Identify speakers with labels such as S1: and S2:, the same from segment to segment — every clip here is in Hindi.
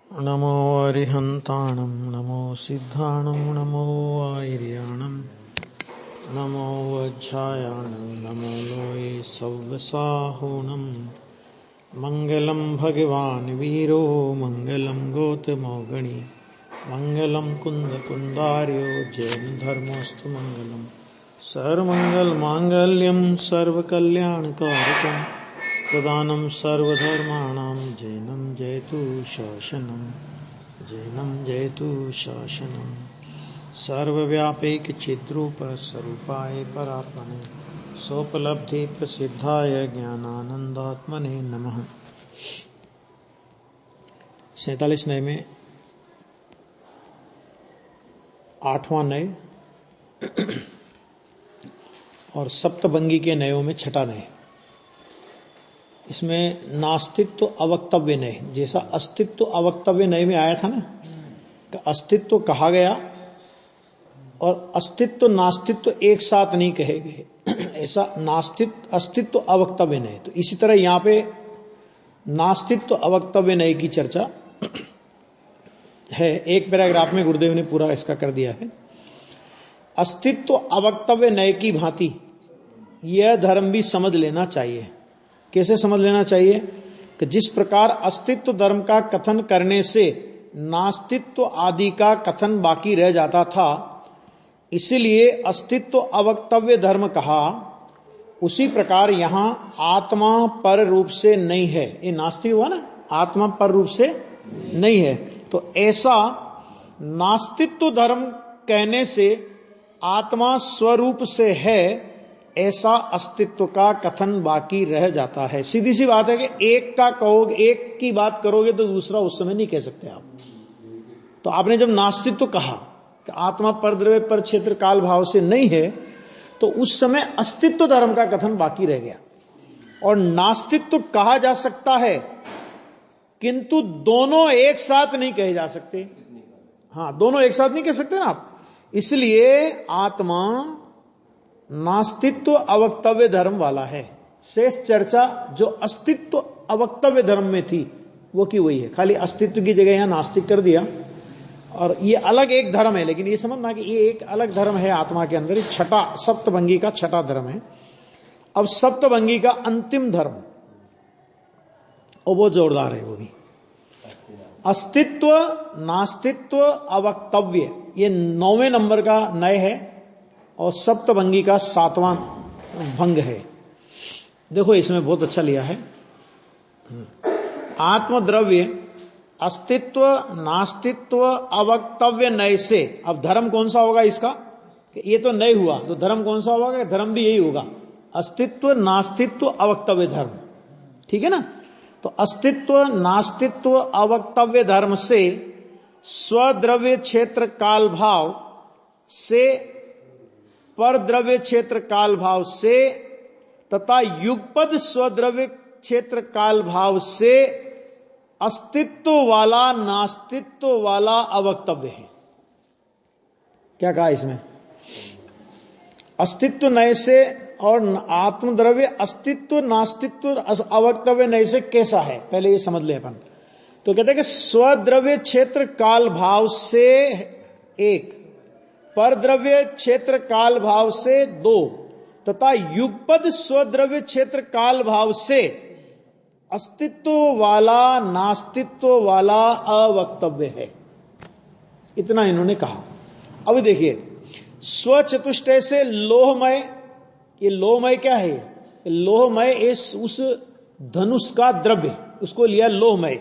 S1: नमो अरिहन्ताणं नमो सिद्धाणं नमो आयर्याणं नमो वज्रायाणं नमो लोये सव्यसाहूणं मङ्गलं भगवान् वीरो मङ्गलं गौतमोगणि मङ्गलं कुन्दकुन्दार्यो जैनधर्मोऽस्तु मङ्गलं सर्वमङ्गलमाङ्गल्यं सर्वकल्याणकारकं प्रदानं सर्वधर्माणां जैनं जयतु शासनं जैनं जयतु शासनं सर्वव्यापैकचिद्रूप स्वरूपाय परात्मने सोपलब्धि प्रसिद्धाय ज्ञानानंदात्मने नमः। 47 नय में 8वां नय और सप्तभंगी के नयों में छठा नय। इसमें नास्तित्व अवक्तव्य नय, जैसा अस्तित्व अवक्तव्य नय में आया था ना, कि अस्तित्व कहा गया और अस्तित्व नास्तित्व एक साथ नहीं कहे गए, ऐसा नास्तित्व अस्तित्व अवक्तव्य नय। तो इसी तरह यहां पे नास्तित्व अवक्तव्य नय की चर्चा है। एक पैराग्राफ में गुरुदेव ने पूरा इसका कर दिया है। अस्तित्व अवक्तव्य नय की भांति यह धर्म भी समझ लेना चाहिए। कैसे समझ लेना चाहिए? कि जिस प्रकार अस्तित्व धर्म का कथन करने से नास्तित्व आदि का कथन बाकी रह जाता था, इसीलिए अस्तित्व अवक्तव्य धर्म कहा, उसी प्रकार यहां आत्मा पर रूप से नहीं है। ये नास्तिक हुआ ना, आत्मा पर रूप से नहीं है। तो ऐसा नास्तित्व धर्म कहने से आत्मा स्वरूप से है, ऐसा अस्तित्व का कथन बाकी रह जाता है। सीधी सी बात है कि एक का कहोगे, एक की बात करोगे तो दूसरा उस समय नहीं कह सकते आप। तो आपने जब नास्तित्व कहा कि आत्मा पर द्रव्य पर क्षेत्र काल भाव से नहीं है, तो उस समय अस्तित्व धर्म का कथन बाकी रह गया। और नास्तित्व कहा जा सकता है, किंतु दोनों एक साथ नहीं कहे जा सकते। हाँ, दोनों एक साथ नहीं कह सकते ना आप। इसलिए आत्मा नास्तित्व अवक्तव्य धर्म वाला है। शेष चर्चा जो अस्तित्व अवक्तव्य धर्म में थी वो की वही है, खाली अस्तित्व की जगह यहां नास्तिक कर दिया। और ये अलग एक धर्म है, लेकिन ये समझना कि ये एक अलग धर्म है आत्मा के अंदर। छठा सप्तभंगी का छठा धर्म है। अब सप्तभंगी का अंतिम धर्म, और वो जोरदार है, वो भी अस्तित्व नास्तित्व अवक्तव्य। ये 9वें नंबर का नय है और सप्तभंगी का 7वां भंग है। देखो इसमें बहुत अच्छा लिया है। आत्मद्रव्य अस्तित्व नास्तित्व अवक्तव्य नय से। अब धर्म कौन सा होगा इसका? ये तो नय हुआ, तो धर्म कौन सा होगा? धर्म भी यही होगा, अस्तित्व नास्तित्व अवक्तव्य धर्म। ठीक है ना? तो अस्तित्व नास्तित्व अवक्तव्य धर्म से स्वद्रव्य क्षेत्र काल भाव से परद्रव्य क्षेत्र काल भाव से तथा युगपद स्वद्रव्य क्षेत्र काल भाव से अस्तित्व वाला नास्तित्व वाला अवक्तव्य है। क्या कहा इसमें? अस्तित्व नय से और आत्मद्रव्य अस्तित्व नास्तित्व अवक्तव्य नय से कैसा है, पहले ये समझ ले अपन। तो कहते हैं कि स्वद्रव्य क्षेत्र काल भाव से 1, परद्रव्य क्षेत्र काल भाव से 2 तथा युगपद स्वद्रव्य क्षेत्र काल भाव से अस्तित्व वाला नास्तित्व वाला अवक्तव्य है। इतना इन्होंने कहा। अब देखिए, स्वचतुष्टय से लोहमय, ये लोहमय क्या है? लोहमय इस उस धनुष का द्रव्य, उसको लिया लोहमय।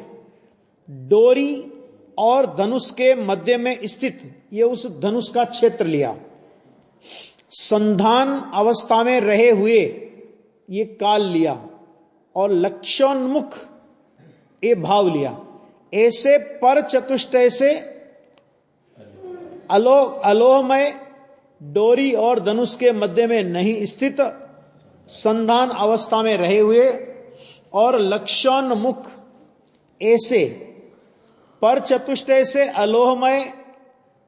S1: डोरी और धनुष के मध्य में स्थित, ये उस धनुष का क्षेत्र लिया। संधान अवस्था में रहे हुए, ये काल लिया। और लक्ष्योन्मुख ये भाव लिया। ऐसे पर चतुष्टय से अलोहमय, डोरी और धनुष के मध्य में नहीं स्थित, संधान अवस्था में रहे हुए और लक्ष्योन्मुख, ऐसे पर चतुष्टय से अलोहमय,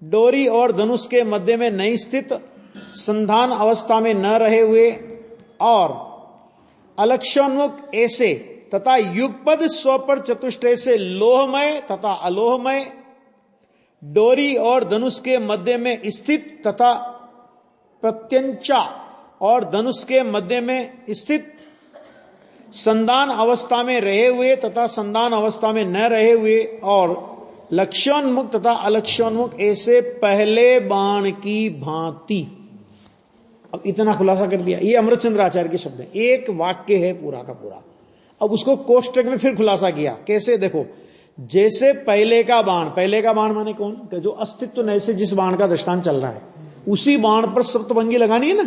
S1: डोरी और धनुष के मध्य में नहीं स्थित, संधान अवस्था में न रहे हुए और अलक्ष्योन्मुख ऐसे तथा युगपद स्वपर चतुष्टय से लोहमय तथा अलोहमय, डोरी और धनुष के मध्य में स्थित तथा प्रत्यंचा और धनुष के मध्य में स्थित, संधान अवस्था में रहे हुए तथा संधान अवस्था में न रहे हुए, और लक्ष्योन्मुख तथा अलक्ष्योन्मुख, ऐसे पहले बाण की भांति। अब इतना खुलासा कर दिया। ये अमृतचंद्र आचार्य के शब्द है, एक वाक्य है पूरा का पूरा। अब उसको कोष्टक में फिर खुलासा किया। कैसे? देखो, जैसे पहले का बाण माने कौन? कि जो अस्तित्व नए से जिस बाण का दृष्टांत चल रहा है, उसी बाण पर सप्तभंगी लगानी है ना,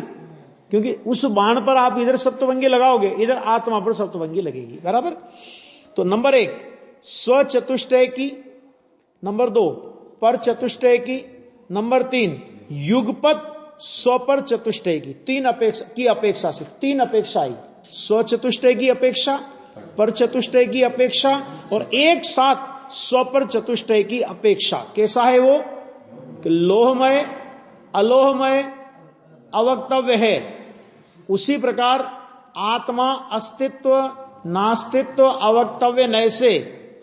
S1: क्योंकि उस बाण पर आप इधर सप्तभंगी लगाओगे, इधर आत्मा पर सप्तभंगी लगेगी, बराबर। तो नंबर 1 स्व चतुष्टय की, नंबर 2 पर चतुष्टय की, नंबर 3 युगपत स्वपर चतुष्टय की। तीन अपेक्षा से 3 अपेक्षा आई, स्व चतुष्टय की अपेक्षा, पर चतुष्टय की अपेक्षा, और एक साथ स्वपर चतुष्टय की अपेक्षा। कैसा है वो? कि लोहमय अलोहमय अवक्तव्य है। उसी प्रकार आत्मा अस्तित्व नास्तित्व अवक्तव्य नय से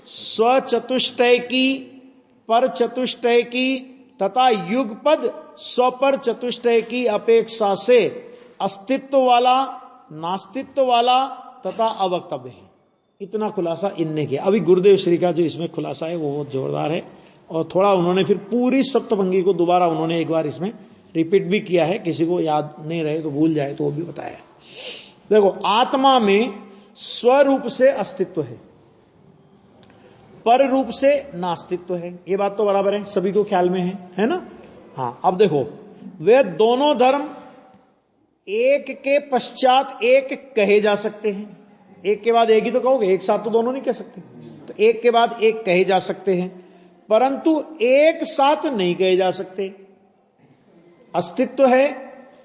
S1: स्व चतुष्टय की, पर चतुष्टय की तथा युगपद स्वपर चतुष्टय की अपेक्षा से अस्तित्व वाला, नास्तित्व वाला तथा अवक्तव्य है। इतना खुलासा इनने किया। अभी गुरुदेव श्री का जो इसमें खुलासा है वो बहुत जोरदार है, और थोड़ा उन्होंने फिर पूरी सप्तभंगी को दोबारा उन्होंने एक बार इसमें रिपीट भी किया है। किसी को याद नहीं रहे तो भूल जाए तो वो भी बताया। देखो, आत्मा में स्वरूप से अस्तित्व है, पर रूप से नास्तित्व है। ये बात तो बराबर है, सभी को ख्याल में है ना? हाँ। अब देखो, वे दोनों धर्म एक के पश्चात एक कहे जा सकते हैं। एक के बाद एक ही तो कहोगे, एक साथ तो दोनों नहीं कह सकते। तो एक के बाद एक कहे जा सकते हैं, परंतु एक साथ नहीं कहे जा सकते। अस्तित्व है,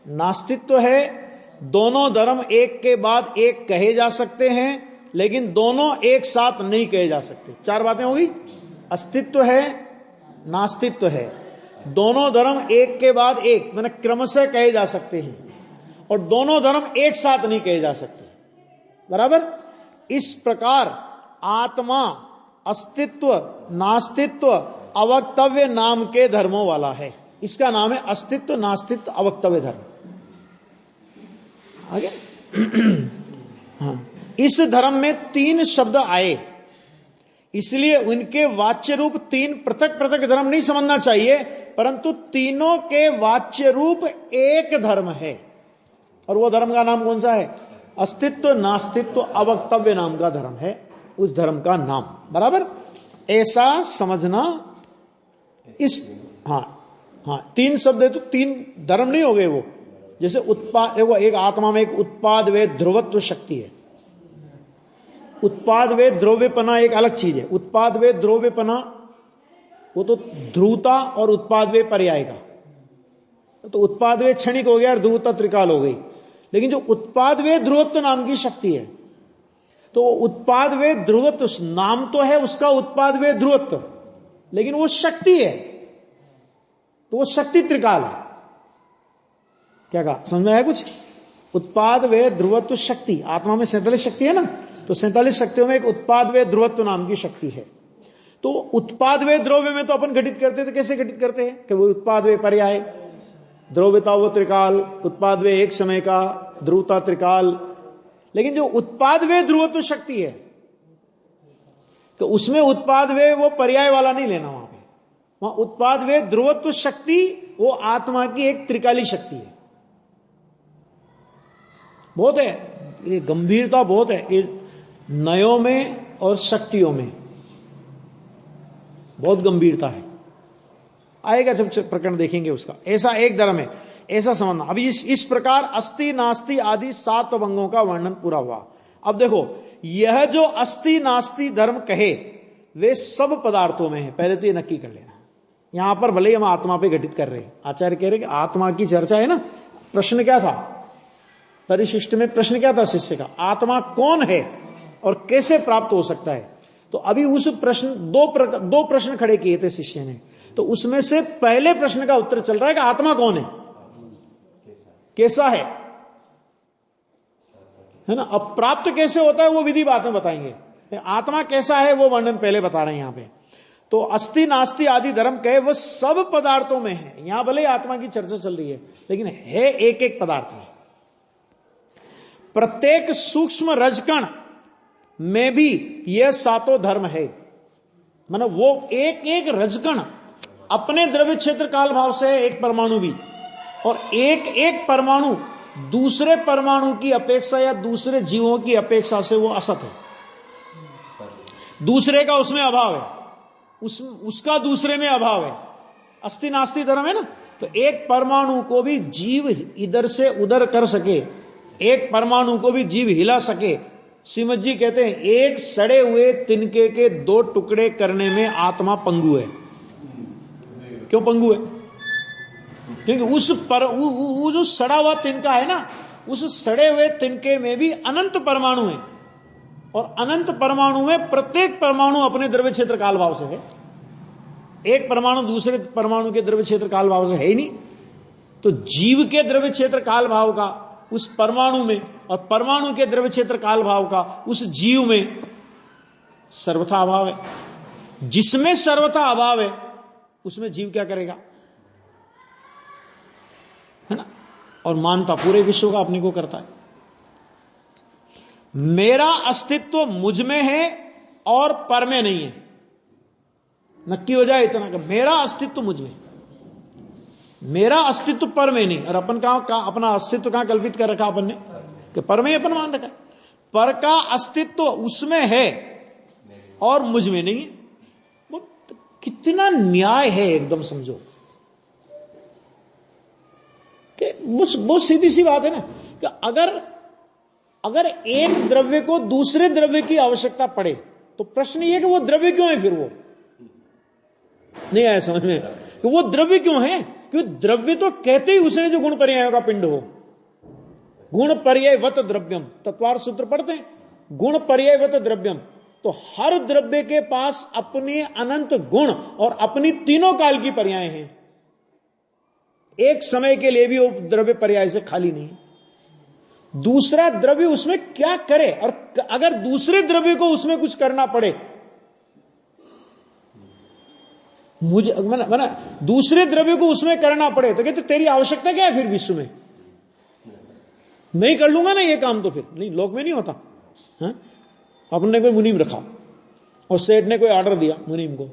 S1: नास्तित्व है, दोनों धर्म एक के बाद एक कहे जा सकते हैं, लेकिन दोनों एक साथ नहीं कहे जा सकते। 4 बातें होगी। अस्तित्व है, नास्तित्व है, दोनों धर्म एक के बाद एक मैंने क्रमशः कहे जा सकते हैं, और दोनों धर्म एक साथ नहीं कहे जा सकते, बराबर। इस प्रकार आत्मा अस्तित्व नास्तित्व अवक्तव्य नाम के धर्मों वाला है। इसका नाम है अस्तित्व नास्तित्व अवक्तव्य धर्म। आगे हाँ, इस धर्म में 3 शब्द आए, इसलिए उनके वाच्य रूप 3 पृथक पृथक धर्म नहीं समझना चाहिए, परंतु तीनों के वाच्य रूप एक धर्म है। और वो धर्म का नाम कौन सा है? अस्तित्व नास्तित्व अवक्तव्य नाम का धर्म है, उस धर्म का नाम, बराबर। ऐसा समझना। इस हाँ 3 शब्द है तो 3 धर्म नहीं हो गए वो। जैसे उत्पाद, वो एक आत्मा में एक उत्पाद व ध्रुवत्व शक्ति है। उत्पाद व ध्रुव्यपना एक अलग चीज है। उत्पाद व ध्रुव्यपना वो तो ध्रुवता और उत्पाद व पर्याय का, तो उत्पाद व क्षणिक हो गया और ध्रुवता त्रिकाल हो गई। लेकिन जो उत्पाद व ध्रुवत्व नाम की शक्ति है, तो उत्पाद व ध्रुवत्व नाम तो है उसका, उत्पाद व ध्रुवत्व, लेकिन वो शक्ति है, तो वो शक्ति त्रिकाल है। क्या कहा, समझ में आया कुछ? उत्पाद व ध्रुवत्व शक्ति, आत्मा में 47 शक्ति है ना, तो 47 शक्तियों में एक उत्पाद व ध्रुवत्व नाम की शक्ति है। तो उत्पाद व द्रव्य में तो अपन घटित करते थे, कैसे घटित करते हैं कि वो उत्पाद व पर्याय, द्रव्यता वो त्रिकाल, उत्पाद व एक समय का, ध्रुवता त्रिकाल। लेकिन जो उत्पाद व ध्रुवत्व शक्ति है, तो उसमें उत्पाद व वो पर्याय वाला नहीं लेना। वहां उत्पाद व ध्रुवत्व शक्ति वो आत्मा की एक त्रिकाली शक्ति है। बहुत है ये, गंभीरता बहुत है ये नयों में और शक्तियों में, बहुत गंभीरता है। आएगा जब प्रकरण देखेंगे उसका। ऐसा एक धर्म है, ऐसा समझना। अभी इस प्रकार अस्ति नास्ति आदि 7 भंगों का वर्णन पूरा हुआ। अब देखो, यह जो अस्ति नास्ति धर्म कहे वे सब पदार्थों में है, पहले तो ये नक्की कर लेना। यहां पर भले ही हम आत्मा पे घटित कर रहे हैं, आचार्य कह रहे कि आत्मा की चर्चा है ना। प्रश्न क्या था परिशिष्ट में? प्रश्न क्या था शिष्य का? आत्मा कौन है और कैसे प्राप्त हो सकता है? तो अभी उस प्रश्न दो प्रश्न खड़े किए थे शिष्य ने, तो उसमें से पहले प्रश्न का उत्तर चल रहा है कि आत्मा कौन है, कैसा है। है ना। अब प्राप्त कैसे होता है वो विधि बाद में बताएंगे। आत्मा कैसा है वो वर्णन पहले बता रहे हैं यहां पे। तो अस्थि नास्ति आदि धर्म कहे वो सब पदार्थों में है। यहां भले आत्मा की चर्चा चल रही है लेकिन है एक एक पदार्थ में। प्रत्येक सूक्ष्म रजकण में भी यह सातों धर्म है। मतलब वो एक एक रजकण अपने द्रव्य क्षेत्र काल भाव से है, एक परमाणु भी, और एक एक परमाणु दूसरे परमाणु की अपेक्षा या दूसरे जीवों की अपेक्षा से वो असत है। दूसरे का उसमें अभाव है, उसका दूसरे में अभाव है। अस्थि नास्ति धर्म है ना। तो एक परमाणु को भी जीव इधर से उधर कर सके, एक परमाणु को भी जीव हिला सके। श्रीमद जी कहते हैं एक सड़े हुए तिनके के दो टुकड़े करने में आत्मा पंगु है। क्यों पंगु है? क्योंकि वो जो सड़ा हुआ तिनका है ना, उस सड़े हुए तिनके में भी अनंत परमाणु है, और अनंत परमाणु में प्रत्येक परमाणु अपने द्रव्य क्षेत्र काल भाव से है। एक परमाणु दूसरे परमाणु के द्रव्य क्षेत्र काल भाव से है ही नहीं। तो जीव के द्रव्य क्षेत्र काल भाव का उस परमाणु में और परमाणु के द्रव्य क्षेत्र काल भाव का उस जीव में सर्वथा अभाव है। जिसमें सर्वथा अभाव है उसमें जीव क्या करेगा, है ना। और मानता पूरे विश्व का अपने को करता है। मेरा अस्तित्व मुझ में है और पर में नहीं है। नक्की हो जाए इतना कि मेरा अस्तित्व मुझ में, मेरा अस्तित्व पर में नहीं। और अपन अपना अस्तित्व कहां कल्पित कर रखा अपन ने कि पर में ही अपन मान रखा है। पर का अस्तित्व उसमें है और मुझ में नहीं है। वो कितना न्याय है एकदम समझो कि बहुत सीधी सी बात है ना कि अगर एक द्रव्य को दूसरे द्रव्य की आवश्यकता पड़े तो प्रश्न ये कि वो द्रव्य क्यों है। फिर वो नहीं आया समझ में कि वो द्रव्य क्यों है। क्योंकि द्रव्य तो कहते ही उसे जो गुण पर्यायों का पिंड हो। गुण पर्यायवत द्रव्यम, तत्वार सूत्र पढ़ते हैं, गुण पर्यायवत द्रव्यम। तो हर द्रव्य के पास अपने अनंत गुण और अपनी तीनों काल की पर्याय हैं। एक समय के लिए भी वो द्रव्य पर्याय से खाली नहीं। दूसरा द्रव्य उसमें क्या करे, और अगर दूसरे द्रव्य को उसमें कुछ करना पड़े, मुझे मना दूसरे द्रव्य को उसमें करना पड़े तो कहते तेरी आवश्यकता क्या है फिर विश्व में। मैं ही कर लूंगा ना ये काम। तो फिर नहीं, लोक में नहीं होता। अपन ने कोई मुनीम रखा और सेठ ने कोई ऑर्डर दिया मुनीम को,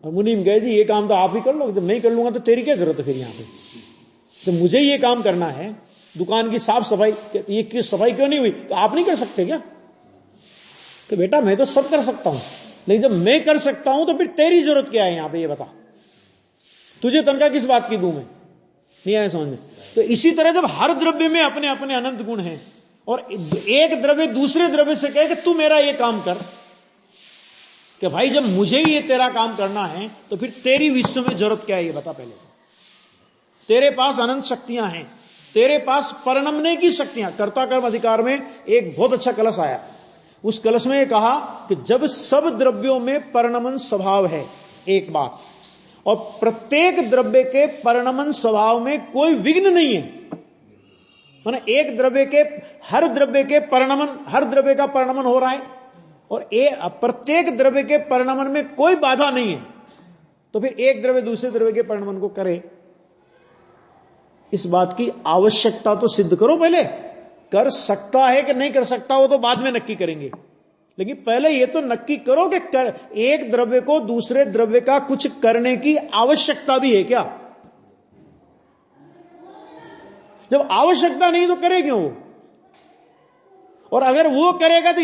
S1: और मुनीम कहे जी ये काम तो आप ही कर लो। जब नहीं कर लूंगा तो तेरी क्या जरूरत है फिर यहां पे। तो मुझे ये काम करना है, दुकान की साफ सफाई, ये सफाई क्यों नहीं हुई, तो आप नहीं कर सकते क्या। तो बेटा मैं तो सब कर सकता हूं, लेकिन जब मैं कर सकता हूं तो फिर तेरी जरूरत क्या है यहां पे, ये बता। तुझे तनख्वाह किस बात की दूं मैं, नहीं आया समझ में। तो इसी तरह जब हर द्रव्य में अपने अपने अनंत गुण हैं और एक द्रव्य दूसरे द्रव्य से कहे कि तू मेरा ये काम कर, कि भाई जब मुझे ही ये तेरा काम करना है तो फिर तेरी विश्व में जरूरत क्या है ये बता पहले। तेरे पास अनंत शक्तियां हैं, तेरे पास परिणमने की शक्तियां। कर्ता कर्म अधिकार में एक बहुत अच्छा कलश आया। उस कलश में यह कहा कि जब सब द्रव्यों में परिणमन स्वभाव है एक बात, और प्रत्येक द्रव्य के परिणमन स्वभाव में कोई विघ्न नहीं है, माने एक द्रव्य के हर द्रव्य के परिणमन, हर द्रव्य का परिणमन हो रहा है और प्रत्येक द्रव्य के परिणमन में कोई बाधा नहीं है, तो फिर एक द्रव्य दूसरे द्रव्य के परिणमन को करे, इस बात की आवश्यकता तो सिद्ध करो पहले। कर सकता है कि नहीं कर सकता वो तो बाद में नक्की करेंगे, लेकिन पहले ये तो नक्की करो कि एक द्रव्य को दूसरे द्रव्य का कुछ करने की आवश्यकता भी है क्या। जब आवश्यकता नहीं तो करे क्यों वो। और अगर वो करेगा तो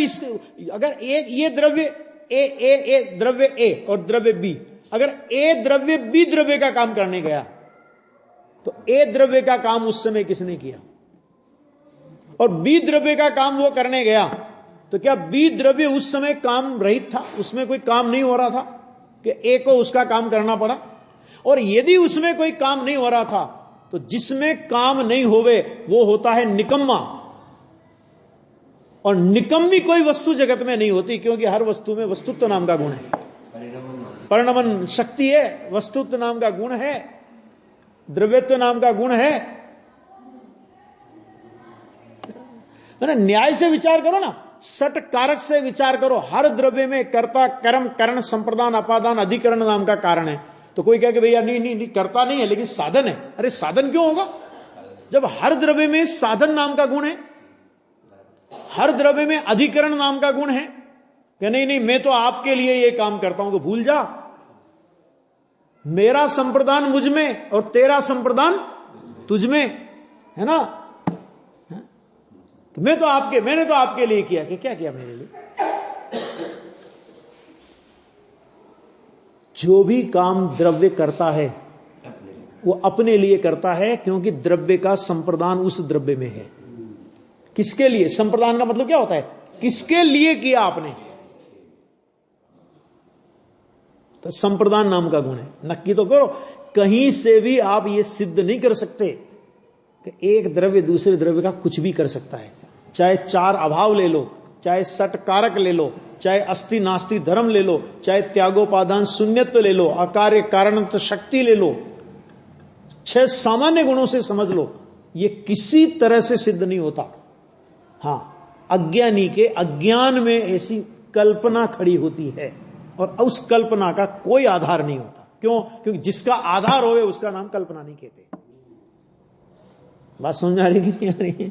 S1: अगर एक ये द्रव्य ए द्रव्य ए और द्रव्य बी, अगर ए द्रव्य बी द्रव्य का काम करने गया तो ए द्रव्य का काम उस समय किसने किया, और बी द्रव्य का काम वो करने गया तो क्या बी द्रव्य उस समय काम रहित था, उसमें कोई काम नहीं हो रहा था कि ए को उसका काम करना पड़ा। और यदि उसमें कोई काम नहीं हो रहा था तो जिसमें काम नहीं होवे वो होता है निकम्मा, और निकम्मी कोई वस्तु जगत में नहीं होती, क्योंकि हर वस्तु में वस्तुत्व नाम का गुण है, परिणमन शक्ति है, वस्तुत्व नाम का गुण है, द्रव्यत्व नाम का गुण है है ना, न्याय से विचार करो ना, सट कारक से विचार करो। हर द्रव्य में कर्ता, कर्म, करण, संप्रदान, अपादान, अधिकरण नाम का कारण है। तो कोई कहे कि भैया नहीं कर्ता नहीं है लेकिन साधन है। अरे साधन क्यों होगा जब हर द्रव्य में साधन नाम का गुण है, हर द्रव्य में अधिकरण नाम का गुण है। कि नहीं मैं तो आपके लिए ये काम करता हूं, तो भूल जा, मेरा संप्रदान मुझ में और तेरा संप्रदान तुझ में, है ना। तो मैंने तो आपके लिए किया। कि क्या किया मेरे लिए? जो भी काम द्रव्य करता है वो अपने लिए करता है, क्योंकि द्रव्य का संप्रदान उस द्रव्य में है। किसके लिए? संप्रदान का मतलब क्या होता है? किसके लिए किया आपने, तो संप्रदान नाम का गुण है। नक्की तो करो, कहीं से भी आप ये सिद्ध नहीं कर सकते कि एक द्रव्य दूसरे द्रव्य का कुछ भी कर सकता है। चाहे चार अभाव ले लो, चाहे सट कारक ले लो, चाहे अस्ति नास्ति धर्म ले लो, चाहे त्यागोपादान शून्यत्व ले लो, अकार्य कारणत्व शक्ति ले लो, 6 सामान्य गुणों से समझ लो, ये किसी तरह से सिद्ध नहीं होता। हां, अज्ञानी के अज्ञान में ऐसी कल्पना खड़ी होती है और उस कल्पना का कोई आधार नहीं होता। क्यों? क्योंकि जिसका आधार होवे उसका नाम कल्पना नहीं कहते। बात समझ आ रही कि नहीं आ रही?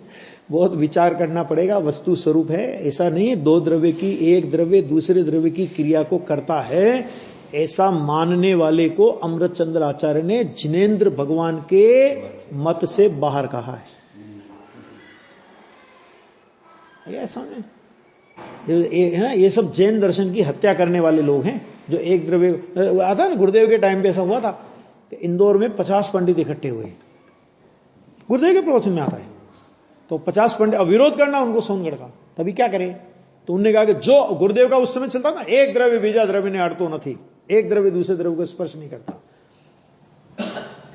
S1: बहुत विचार करना पड़ेगा। वस्तु स्वरूप है, ऐसा नहीं है दो द्रव्य की, एक द्रव्य दूसरे द्रव्य की क्रिया को करता है, ऐसा मानने वाले को अमृतचंद्र आचार्य ने जिनेंद्र भगवान के मत से बाहर कहा है। ये सब जैन दर्शन की हत्या करने वाले लोग हैं, जो एक द्रव्य आता ना, गुरुदेव के टाइम पे ऐसा हुआ था कि इंदौर में 50 पंडित इकट्ठे हुए, गुरुदेव के प्रवचन में आता है। तो 50 पंडित विरोध करना उनको सोनगढ़ का, तभी क्या करें? तो उन्होंने कहा कि जो गुरुदेव का उस समय चलता था, एक द्रव्य बीजा द्रव्य ने अड़तो नहीं, एक द्रव्य दूसरे द्रव्य को स्पर्श नहीं करता।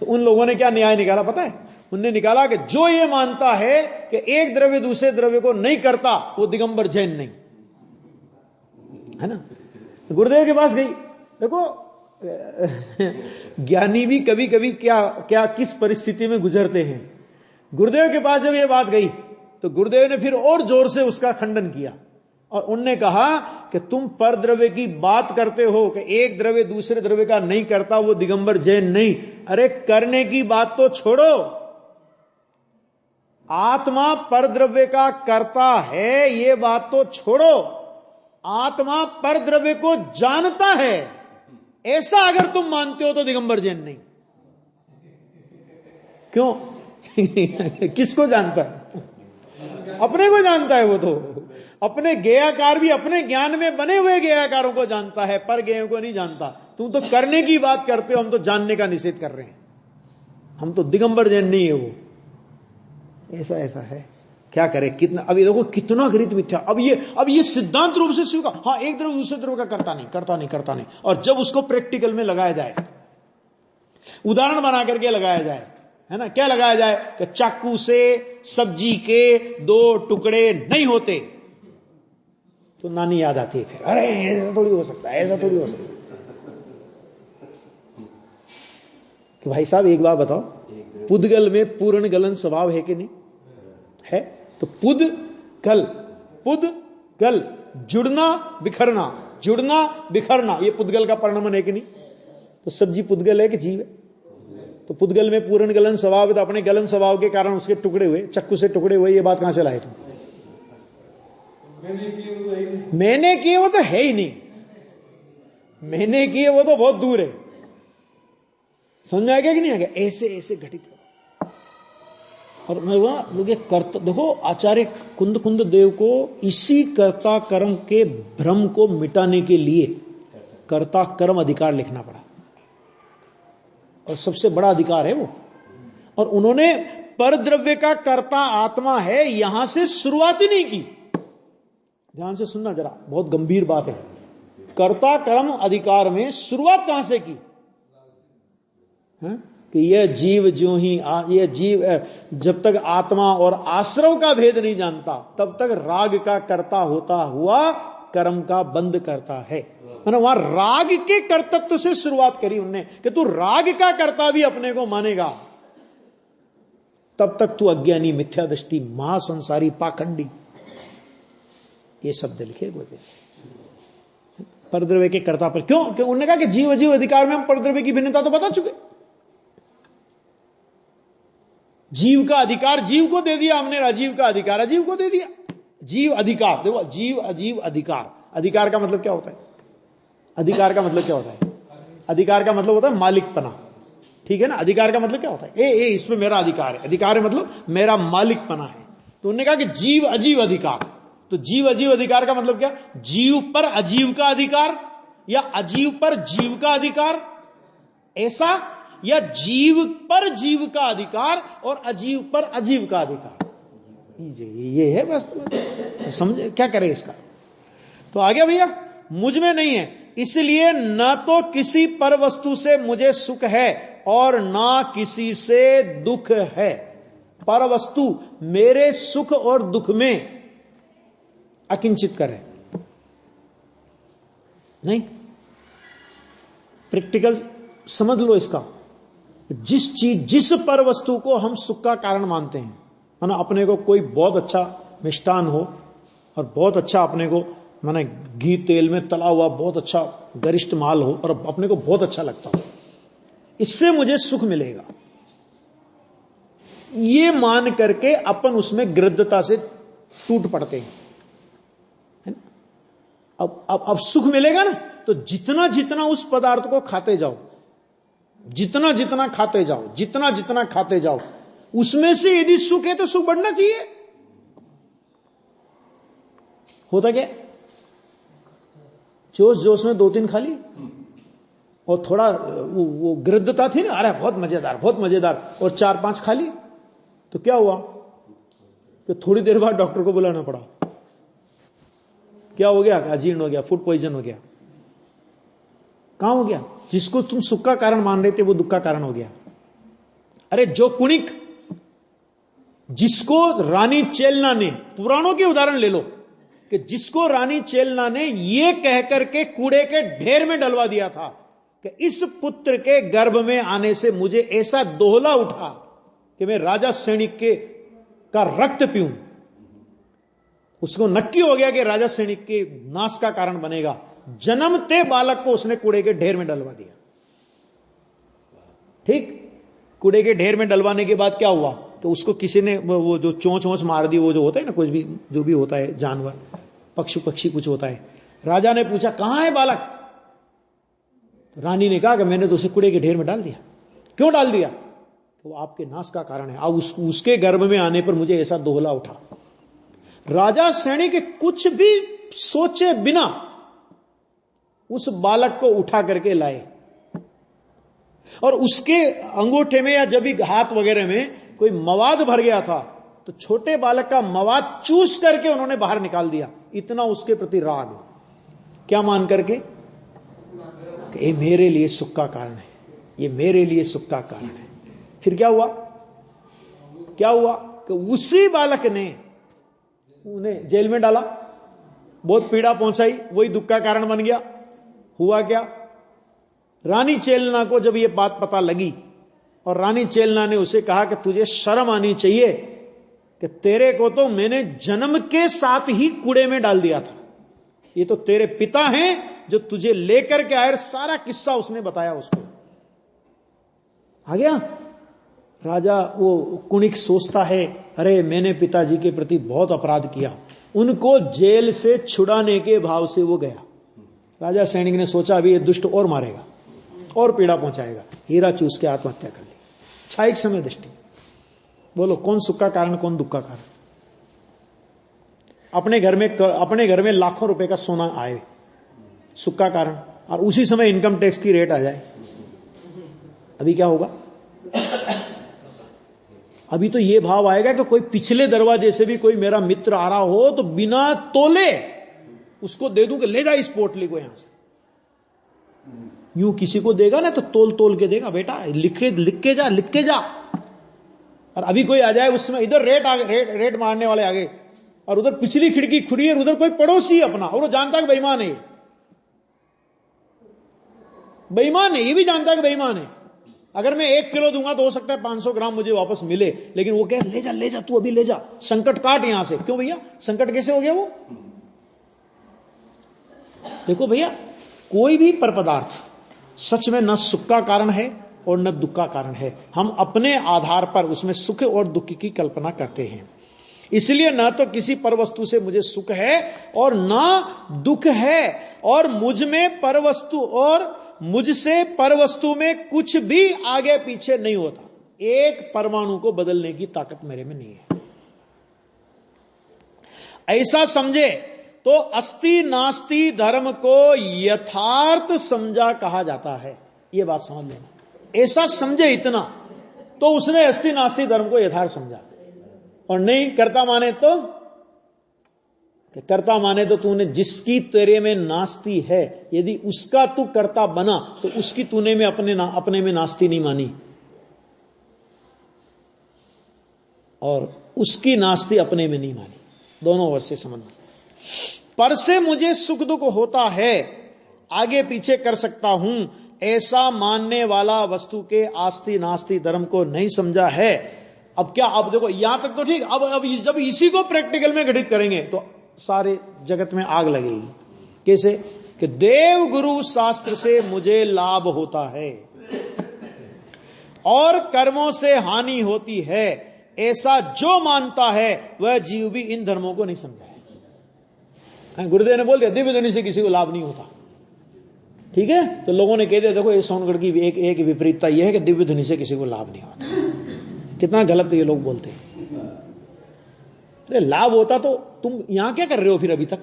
S1: तो उन लोगों ने क्या न्याय निकाला पता है? उन्होंने निकाला कि जो ये मानता है कि एक द्रव्य दूसरे द्रव्य को नहीं करता, वो दिगंबर जैन नहीं है ना। गुरुदेव के पास गई। देखो ज्ञानी भी कभी कभी क्या किस परिस्थिति में गुजरते हैं। गुरुदेव के पास जब ये बात गई तो गुरुदेव ने फिर और जोर से उसका खंडन किया और उनने कहा कि तुम पर द्रव्य की बात करते हो कि एक द्रव्य दूसरे द्रव्य का नहीं करता, वो दिगंबर जैन नहीं। अरे करने की बात तो छोड़ो, आत्मा पर द्रव्य का करता है ये बात तो छोड़ो, आत्मा पर द्रव्य को जानता है, ऐसा अगर तुम मानते हो तो दिगंबर जैन नहीं। क्यों? किसको जानता है? अपने को जानता है। वो तो अपने गेयाकार भी अपने ज्ञान में बने हुए गेयाकारों को जानता है, पर गेयों को नहीं जानता। तुम तो करने की बात करते हो, हम तो जानने का निषेध कर रहे हैं। हम तो दिगंबर जैन नहीं है वो। ऐसा है, क्या करे? कितना अभी देखो कितना गृहीत मिथ्या। अब ये सिद्धांत रूप से स्वीकार, हाँ एक द्रव्य दूसरे द्रव्य का करता नहीं। और जब उसको प्रैक्टिकल में लगाया जाए, उदाहरण बना करके लगाया जाए, है ना, क्या लगाया जाए कि चाकू से सब्जी के 2 टुकड़े नहीं होते, तो नानी याद आती है फिर, अरे ऐसा थोड़ी हो सकता है, ऐसा थोड़ी हो सकता है। तो भाई साहब एक बात बताओ, पुद्गल में पूर्ण गलन स्वभाव है कि नहीं है? तो पुद्गल जुड़ना बिखरना, ये पुद्गल का परिणाम है कि नहीं? तो सब्जी पुद्गल है कि जीव है? तो पुद्गल में पूर्ण गलन स्वभाव है, तो अपने गलन स्वभाव के कारण उसके टुकड़े हुए, चक्कू से टुकड़े हुए, ये बात कहां से लाए तुम? मैंने किए वो तो है ही नहीं, मैंने किए वो तो बहुत दूर है। समझ आएगा कि नहीं आएगा? ऐसे घटित। और मैं वहां लोग कर्ता, देखो आचार्य कुंद देव को इसी कर्ता कर्म के भ्रम को मिटाने के लिए कर्ता कर्म अधिकार लिखना पड़ा, और सबसे बड़ा अधिकार है वो। और उन्होंने पर द्रव्य का कर्ता आत्मा है यहां से शुरुआत ही नहीं की। ध्यान से सुनना जरा, बहुत गंभीर बात है। कर्ता कर्म अधिकार में शुरुआत कहां से की? कि यह जीव ये जीव जब तक आत्मा और आश्रव का भेद नहीं जानता, तब तक राग का कर्ता होता हुआ कर्म का बंद करता है। मैंने वहां राग के कर्तत्व से शुरुआत करी उनने कि तू राग का कर्ता भी अपने को मानेगा, तब तक तू अज्ञानी, मिथ्या दृष्टि, महासंसारी, पाखंडी। ये शब्द लिखे गोदे, परद्रव्य के कर्ता पर। क्यों? उन्होंने कहा कि जीव अजीव अधिकार में हम परद्रव्य की भिन्नता तो बता चुके। जीव का अधिकार जीव को दे दिया हमने, अजीव का अधिकार अजीव को दे दिया। जीव अधिकार, देखो जीव अजीव अधिकार, अधिकार का मतलब क्या होता है? अधिकार का मतलब क्या होता है? अधिकार का मतलब होता है मालिकपना, ठीक है ना। अधिकार का मतलब क्या होता है? इसमें मेरा अधिकार है, अधिकार है मतलब मेरा मालिकपना है। तो उन्होंने कहा कि जीव अजीव अधिकार, तो जीव अजीव अधिकार का मतलब क्या? जीव पर अजीव का अधिकार, या अजीव पर जीव का अधिकार, ऐसा, या जीव पर जीव का अधिकार और अजीव पर अजीव का अधिकार। ये है बस, समझे क्या करे इसका। तो आ गया भैया, मुझ में नहीं है, इसलिए न तो किसी पर वस्तु से मुझे सुख है और ना किसी से दुख है। पर वस्तु मेरे सुख और दुख में अकिंचित करे नहीं। प्रैक्टिकल समझ लो इसका। जिस पर वस्तु को हम सुख का कारण मानते हैं, माना अपने को कोई बहुत अच्छा मिष्टान हो और बहुत अच्छा अपने को माना घी तेल में तला हुआ बहुत अच्छा गरिष्ठ माल हो और अपने को बहुत अच्छा लगता हो, इससे मुझे सुख मिलेगा, ये मान करके अपन उसमें गृद्धता से टूट पड़ते हैं, है ना। अब सुख मिलेगा ना, तो जितना जितना उस पदार्थ को खाते जाओ, जितना जितना खाते जाओ, जितना जितना खाते जाओ, उसमें से यदि सुख है तो सुख बढ़ना चाहिए। होता क्या? जोश जोश में 2-3 खा ली और थोड़ा वो गृद्धता थी ना, अरे बहुत मजेदार बहुत मजेदार, और 4-5 खा ली, तो क्या हुआ कि थोड़ी देर बाद डॉक्टर को बुलाना पड़ा। क्या हो गया? अजीर्ण हो गया, फूड पॉइजन हो गया। कहां हो गया? जिसको तुम सुख का कारण मान रहे थे वो दुख का कारण हो गया। अरे जो कुणिक, जिसको रानी चेलना ने, पुराणों के उदाहरण ले लो, कि जिसको रानी चेलना ने ये कह करके कूड़े के ढेर में डलवा दिया था कि इस पुत्र के गर्भ में आने से मुझे ऐसा दोहला उठा कि मैं राजा सैनिक का रक्त पीऊं, उसको नक्की हो गया कि राजा सैनिक के नाश का कारण बनेगा, जन्मते बालक को उसने कूड़े के ढेर में डलवा दिया। ठीक, कूड़े के ढेर में डलवाने के बाद क्या हुआ? तो उसको किसी ने वो जो चोंच वोंच मार दी, वो जो होता है ना, कुछ भी जो भी होता है जानवर, पक्षी कुछ होता है। राजा ने पूछा कहां है बालक? तो रानी ने कहा कि मैंने तो उसे कूड़े के ढेर में डाल दिया। क्यों डाल दिया? तो आपके नाश का कारण है। अब उसके गर्भ में आने पर मुझे ऐसा दोहला उठा। राजा सैनिक कुछ भी सोचे बिना उस बालक को उठा करके लाए, और उसके अंगूठे में या जब भी हाथ वगैरह में कोई मवाद भर गया था तो छोटे बालक का मवाद चूस करके उन्होंने बाहर निकाल दिया। इतना उसके प्रति राग, क्या मान करके कि ये मेरे लिए सुख का कारण है, ये मेरे लिए सुख का कारण है। फिर क्या हुआ कि उसी बालक ने उन्हें जेल में डाला, बहुत पीड़ा पहुंचाई, वही दुख का कारण बन गया। हुआ क्या? रानी चेलना को जब ये बात पता लगी और रानी चेलना ने उसे कहा कि तुझे शर्म आनी चाहिए कि तेरे को तो मैंने जन्म के साथ ही कूड़े में डाल दिया था, ये तो तेरे पिता हैं जो तुझे लेकर के आए। सारा किस्सा उसने बताया उसको। आ गया? राजा वो कुणिक सोचता है, अरे मैंने पिताजी के प्रति बहुत अपराध किया। उनको जेल से छुड़ाने के भाव से वो गया। राजा सैनिक ने सोचा अभी ये दुष्ट और मारेगा और पीड़ा पहुंचाएगा, हीरा चूस के आत्महत्या कर ली। छायिक समय दृष्टि। बोलो कौन सुख का कारण, कौन दुख का कारण? अपने घर में लाखों रुपए का सोना आए, सुख का कारण, और उसी समय इनकम टैक्स की रेट आ जाए, अभी क्या होगा? अभी तो ये भाव आएगा कि कोई पिछले दरवाजे से भी कोई मेरा मित्र आ रहा हो तो बिना तोले उसको दे दूं कि ले जा इस पोटली को यहां से। यूं किसी को देगा ना तो तोल तोल के देगा, बेटा लिख के जा। और अभी कोई आ जाए उस समय, इधर रेट मारने वाले आगे, और उधर पिछली खिड़की खुली है, उधर कोई पड़ोसी अपना, और वो जानता है कि बेईमान है, बेईमान है, ये भी जानता है कि बेईमान है। अगर मैं 1 किलो दूंगा तो हो सकता है 500 ग्राम मुझे वापस मिले, लेकिन वो कहे ले जा तू अभी ले जा, संकट काट यहां से। क्यों भैया? संकट कैसे हो गया? वो देखो भैया, कोई भी पर पदार्थ सच में न सुख का कारण है और न दुख का कारण है। हम अपने आधार पर उसमें सुख और दुख की कल्पना करते हैं। इसलिए न तो किसी पर वस्तु से मुझे सुख है और न दुख है, और मुझ में पर वस्तु और मुझसे पर वस्तु में कुछ भी आगे पीछे नहीं होता। एक परमाणु को बदलने की ताकत मेरे में नहीं है। ऐसा समझे तो अस्ति नास्ति धर्म को यथार्थ समझा कहा जाता है। यह बात समझ लेना। ऐसा समझे इतना तो उसने अस्ति नास्ति धर्म को यथार्थ समझा। और नहीं करता माने तो, करता माने तो तूने जिसकी तेरे में नास्ति है, यदि उसका तू करता बना तो उसकी तूने में अपने में नास्ति नहीं मानी, और उसकी नास्ति अपने में नहीं मानी। दोनों ओर से समझना। पर से मुझे सुख दुख होता है, आगे पीछे कर सकता हूं, ऐसा मानने वाला वस्तु के आस्ति नास्ति धर्म को नहीं समझा है। अब क्या, अब देखो यहां तक तो ठीक। अब जब इसी को प्रैक्टिकल में घटित करेंगे तो सारे जगत में आग लगेगी। कैसे? कि देव गुरु शास्त्र से मुझे लाभ होता है और कर्मों से हानि होती है, ऐसा जो मानता है वह जीव भी इन धर्मों को नहीं समझा है। गुरुदेव ने बोल दिया दिव्य ध्वनि से किसी को लाभ नहीं होता, ठीक है। तो लोगों ने कह दिया देखो ये सोनगढ़ की एक विपरीतता यह है कि दिव्य ध्वनि से किसी को लाभ नहीं होता। कितना गलत ये लोग बोलते हैं। अरे लाभ होता तो तुम यहां क्या कर रहे हो फिर अभी तक?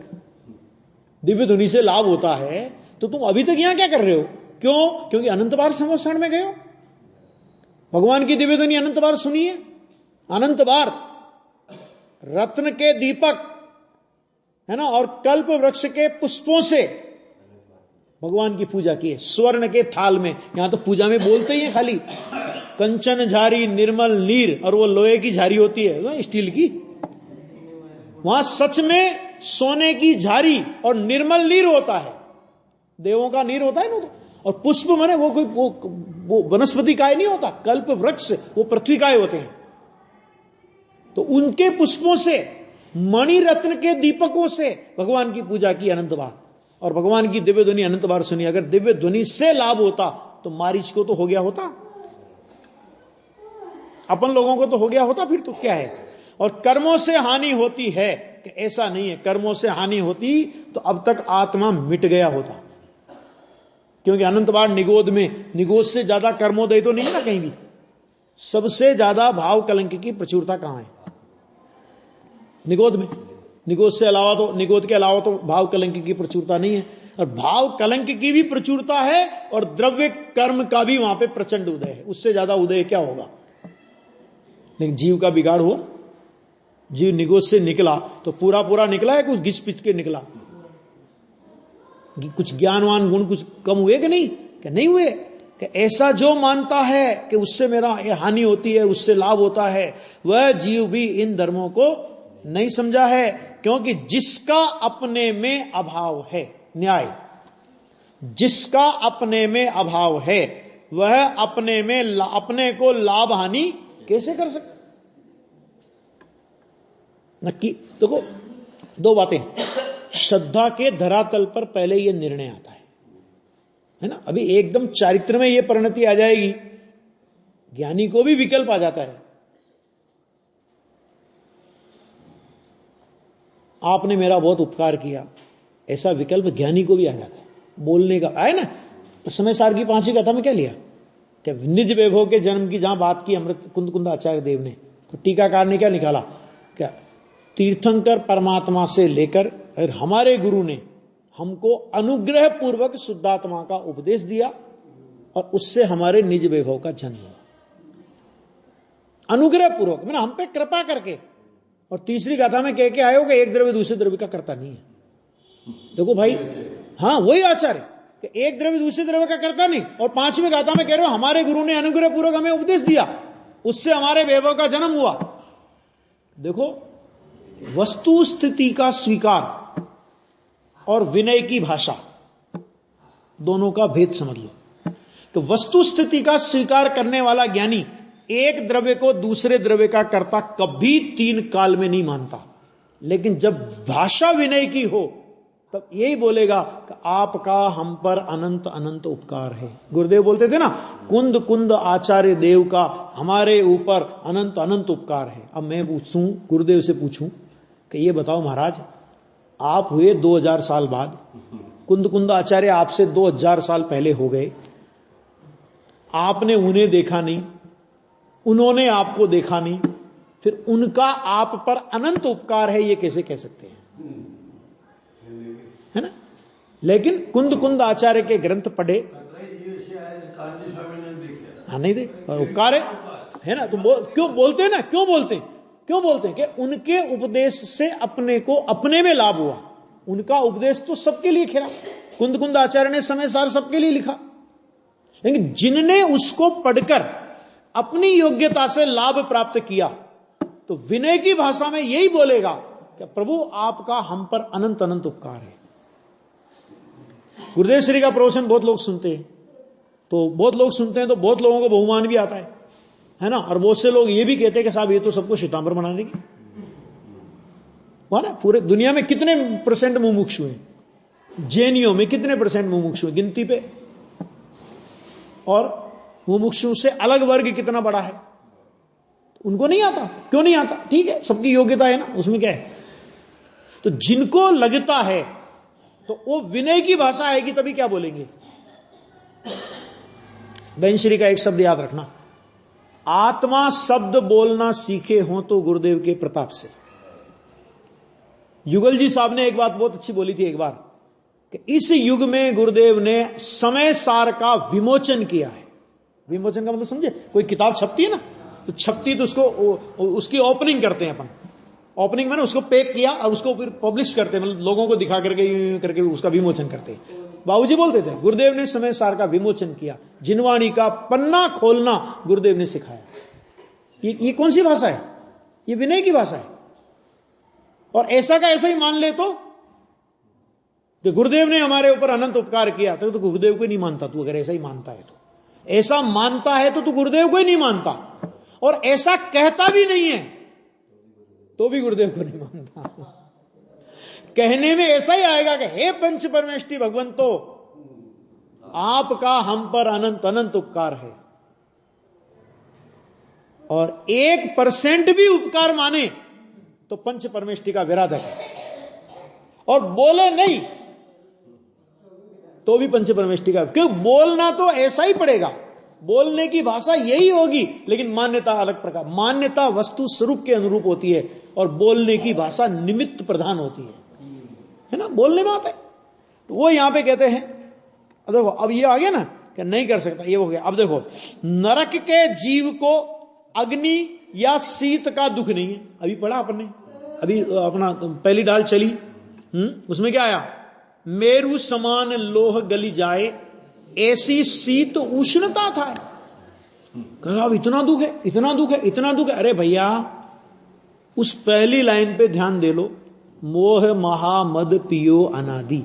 S1: दिव्य ध्वनि से लाभ होता है तो तुम अभी तक यहां क्या कर रहे हो? क्यों? क्योंकि अनंत बार संवत्सरण में गए हो। भगवान की दिव्य ध्वनि अनंत बार सुनी है, अनंत बार। रत्न के दीपक है ना, और कल्प वृक्ष के पुष्पों से भगवान की पूजा की है। स्वर्ण के थाल में, यहां तो पूजा में बोलते ही है खाली कंचन झारी निर्मल नीर, और वो लोहे की झारी होती है स्टील की। वहां सच में सोने की झारी और निर्मल नीर होता है, देवों का नीर होता है ना। और पुष्प माने वो कोई वो वनस्पति काय नहीं होता, कल्प वृक्ष वो पृथ्वी काय होते हैं। तो उनके पुष्पों से, मणि रत्न के दीपकों से भगवान की पूजा की अनंत बार, और भगवान की दिव्य ध्वनि अनंत बार सुनी। अगर दिव्य ध्वनि से लाभ होता तो मारीच को तो हो गया होता, अपन लोगों को तो हो गया होता, फिर तो क्या है। और कर्मों से हानि होती है, कि ऐसा नहीं है। कर्मों से हानि होती तो अब तक आत्मा मिट गया होता, क्योंकि अनंत बार निगोद में, निगोद से ज्यादा कर्मोदय तो नहीं है ना कहीं भी। सबसे ज्यादा भाव कलंक की प्रचुरता कहां है? निगोद में। निगोद से अलावा तो, निगोद के अलावा तो भाव कलंक की प्रचुरता नहीं है। और भाव कलंक की भी प्रचुरता है और द्रव्य कर्म का भी वहां पे प्रचंड उदय है। उससे ज्यादा उदय क्या होगा? लेकिन जीव का बिगाड़ हुआ। जीव निगोद से निकला तो पूरा पूरा निकला है, कुछ घिस पिच के निकला? कुछ ज्ञानवान गुण कुछ कम हुए कि नहीं? कि नहीं हुए। कि ऐसा जो मानता है कि उससे मेरा हानि होती है, उससे लाभ होता है, वह जीव भी इन धर्मों को नहीं समझा है। क्योंकि जिसका अपने में अभाव है, न्याय, जिसका अपने में अभाव है वह अपने में अपने को लाभ हानि कैसे कर सकता? नक्की देखो, दो बातें। श्रद्धा के धरातल पर पहले यह निर्णय आता है ना। अभी एकदम चारित्र में यह परिणति आ जाएगी, ज्ञानी को भी विकल्प आ जाता है। आपने मेरा बहुत उपकार किया, ऐसा विकल्प ज्ञानी को भी आ जाता है। बोलने का आए ना, तो समय सार की 5वीं कथा में क्या लिया? क्या निज वैभव के जन्म की जहां बात की अमृत कुंद आचार्य देव ने, तो टीकाकार ने क्या निकाला? क्या तीर्थंकर परमात्मा से लेकर और हमारे गुरु ने हमको अनुग्रह पूर्वक शुद्धात्मा का उपदेश दिया, और उससे हमारे निज वैभव का जन्म हुआ। अनुग्रह पूर्वक मैंने हम पे कृपा करके। और तीसरी गाथा में कह के आए हो कि एक द्रव्य दूसरे द्रव्य का करता नहीं है। देखो भाई, हाँ वही आचार्य कि एक द्रव्य दूसरे द्रव्य का करता नहीं। और 5वीं गाथा में कह रहे हो हमारे गुरु ने अनुग्रह पूर्वक हमें उपदेश दिया, उससे हमारे वैभव का जन्म हुआ। देखो, वस्तु स्थिति का स्वीकार और विनय की भाषा, दोनों का भेद समझ लो। तो वस्तु स्थिति का स्वीकार करने वाला ज्ञानी एक द्रव्य को दूसरे द्रव्य का कर्ता कभी 3 काल में नहीं मानता। लेकिन जब भाषा विनय की हो तब यही बोलेगा कि आपका हम पर अनंत अनंत उपकार है। गुरुदेव बोलते थे ना, कुंद कुंद आचार्य देव का हमारे ऊपर अनंत अनंत उपकार है। अब मैं पूछूं, गुरुदेव से पूछूं कि ये बताओ महाराज, आप हुए 2000 साल बाद, कुंद कुंद आचार्य आपसे 2000 साल पहले हो गए, आपने उन्हें देखा नहीं, उन्होंने आपको देखा नहीं, फिर उनका आप पर अनंत उपकार है, ये कैसे कह सकते हैं? है ना? लेकिन कुंद कुंद आचार्य के ग्रंथ पढ़े, हाँ नहीं देख उपकार है ना? तो क्यों बोलते हैं ना, क्यों बोलते हैं कि उनके उपदेश से अपने को अपने में लाभ हुआ। उनका उपदेश तो सबके लिए खिला, कुंद कुंद आचार्य ने समय सार सबके लिए लिखा, लेकिन जिनने उसको पढ़कर अपनी योग्यता से लाभ प्राप्त किया, तो विनय की भाषा में यही बोलेगा कि प्रभु आपका हम पर अनंत अनंत उपकार है। गुरुदेव श्री का प्रवचन बहुत लोग सुनते हैं, तो बहुत लोगों को बहुमान भी आता है ना? और बहुत से लोग ये भी कहते हैं कि साहब ये तो सबको श्वेतांबर बना देगी। वहां ना पूरे दुनिया में कितने % मुमुक्षु हैं? जैनियों में कितने % मुमुक्षु हैं? गिनती पे। और मुमुक्षु से अलग वर्ग कितना बड़ा है? उनको नहीं आता। क्यों नहीं आता? ठीक है, सबकी योग्यता है ना, उसमें क्या है? तो जिनको लगता है तो वो विनय की भाषा आएगी तभी क्या बोलेंगे? बहन श्री का एक शब्द याद रखना, आत्मा शब्द बोलना सीखे हो तो गुरुदेव के प्रताप से। युगल जी साहब ने एक बात बहुत अच्छी बोली थी एक बार, कि इस युग में गुरुदेव ने समय सार का विमोचन किया है। विमोचन का मतलब समझे? कोई किताब छपती है ना, तो छपती तो उसकी ओपनिंग करते हैं अपन। ओपनिंग में ना उसको पैक किया और उसको फिर पब्लिश करते हैं, मतलब लोगों को दिखा करके उसका विमोचन करते हैं। बाबूजी बोलते थे गुरुदेव ने समय सार का विमोचन किया, जिनवाणी का पन्ना खोलना गुरुदेव ने सिखाया। ये कौन सी भाषा है? ये विनय की भाषा है। और ऐसा का ऐसा ही मान ले तो कि गुरुदेव ने हमारे ऊपर अनंत उपकार किया, तो गुरुदेव को नहीं मानता तू। अगर ऐसा ही मानता है तो, ऐसा मानता है तो तू गुरुदेव को ही नहीं मानता, और ऐसा कहता भी नहीं है तो भी गुरुदेव को नहीं मानता। कहने में ऐसा ही आएगा कि हे पंच परमेष्टि भगवंतो, आपका हम पर अनंत अनंत उपकार है। और 1% भी उपकार माने तो पंच परमेष्टि का विराधक है, और बोले नहीं तो भी पंच परमेष्टि का। क्यों? बोलना तो ऐसा ही पड़ेगा, बोलने की भाषा यही होगी, लेकिन मान्यता अलग प्रकार। मान्यता वस्तु स्वरूप के अनुरूप होती है और बोलने की भाषा निमित्त प्रधान होती है ना? बोलने में आता है। तो वो यहां पे कहते हैं, देखो अब ये आ गया ना कि नहीं कर सकता, ये हो गया। अब देखो, नरक के जीव को अग्नि या शीत का दुख नहीं है। अभी पढ़ा अपने, अभी अपना पहली डाल चली, उसमें क्या आया? मेरु समान लोह गली जाए, ऐसी शीत उष्णता था। कहा अब इतना दुख है, इतना दुख है, इतना दुख है। अरे भैया, उस पहली लाइन पे ध्यान दे लो, मोह महा मद पियो अनादि।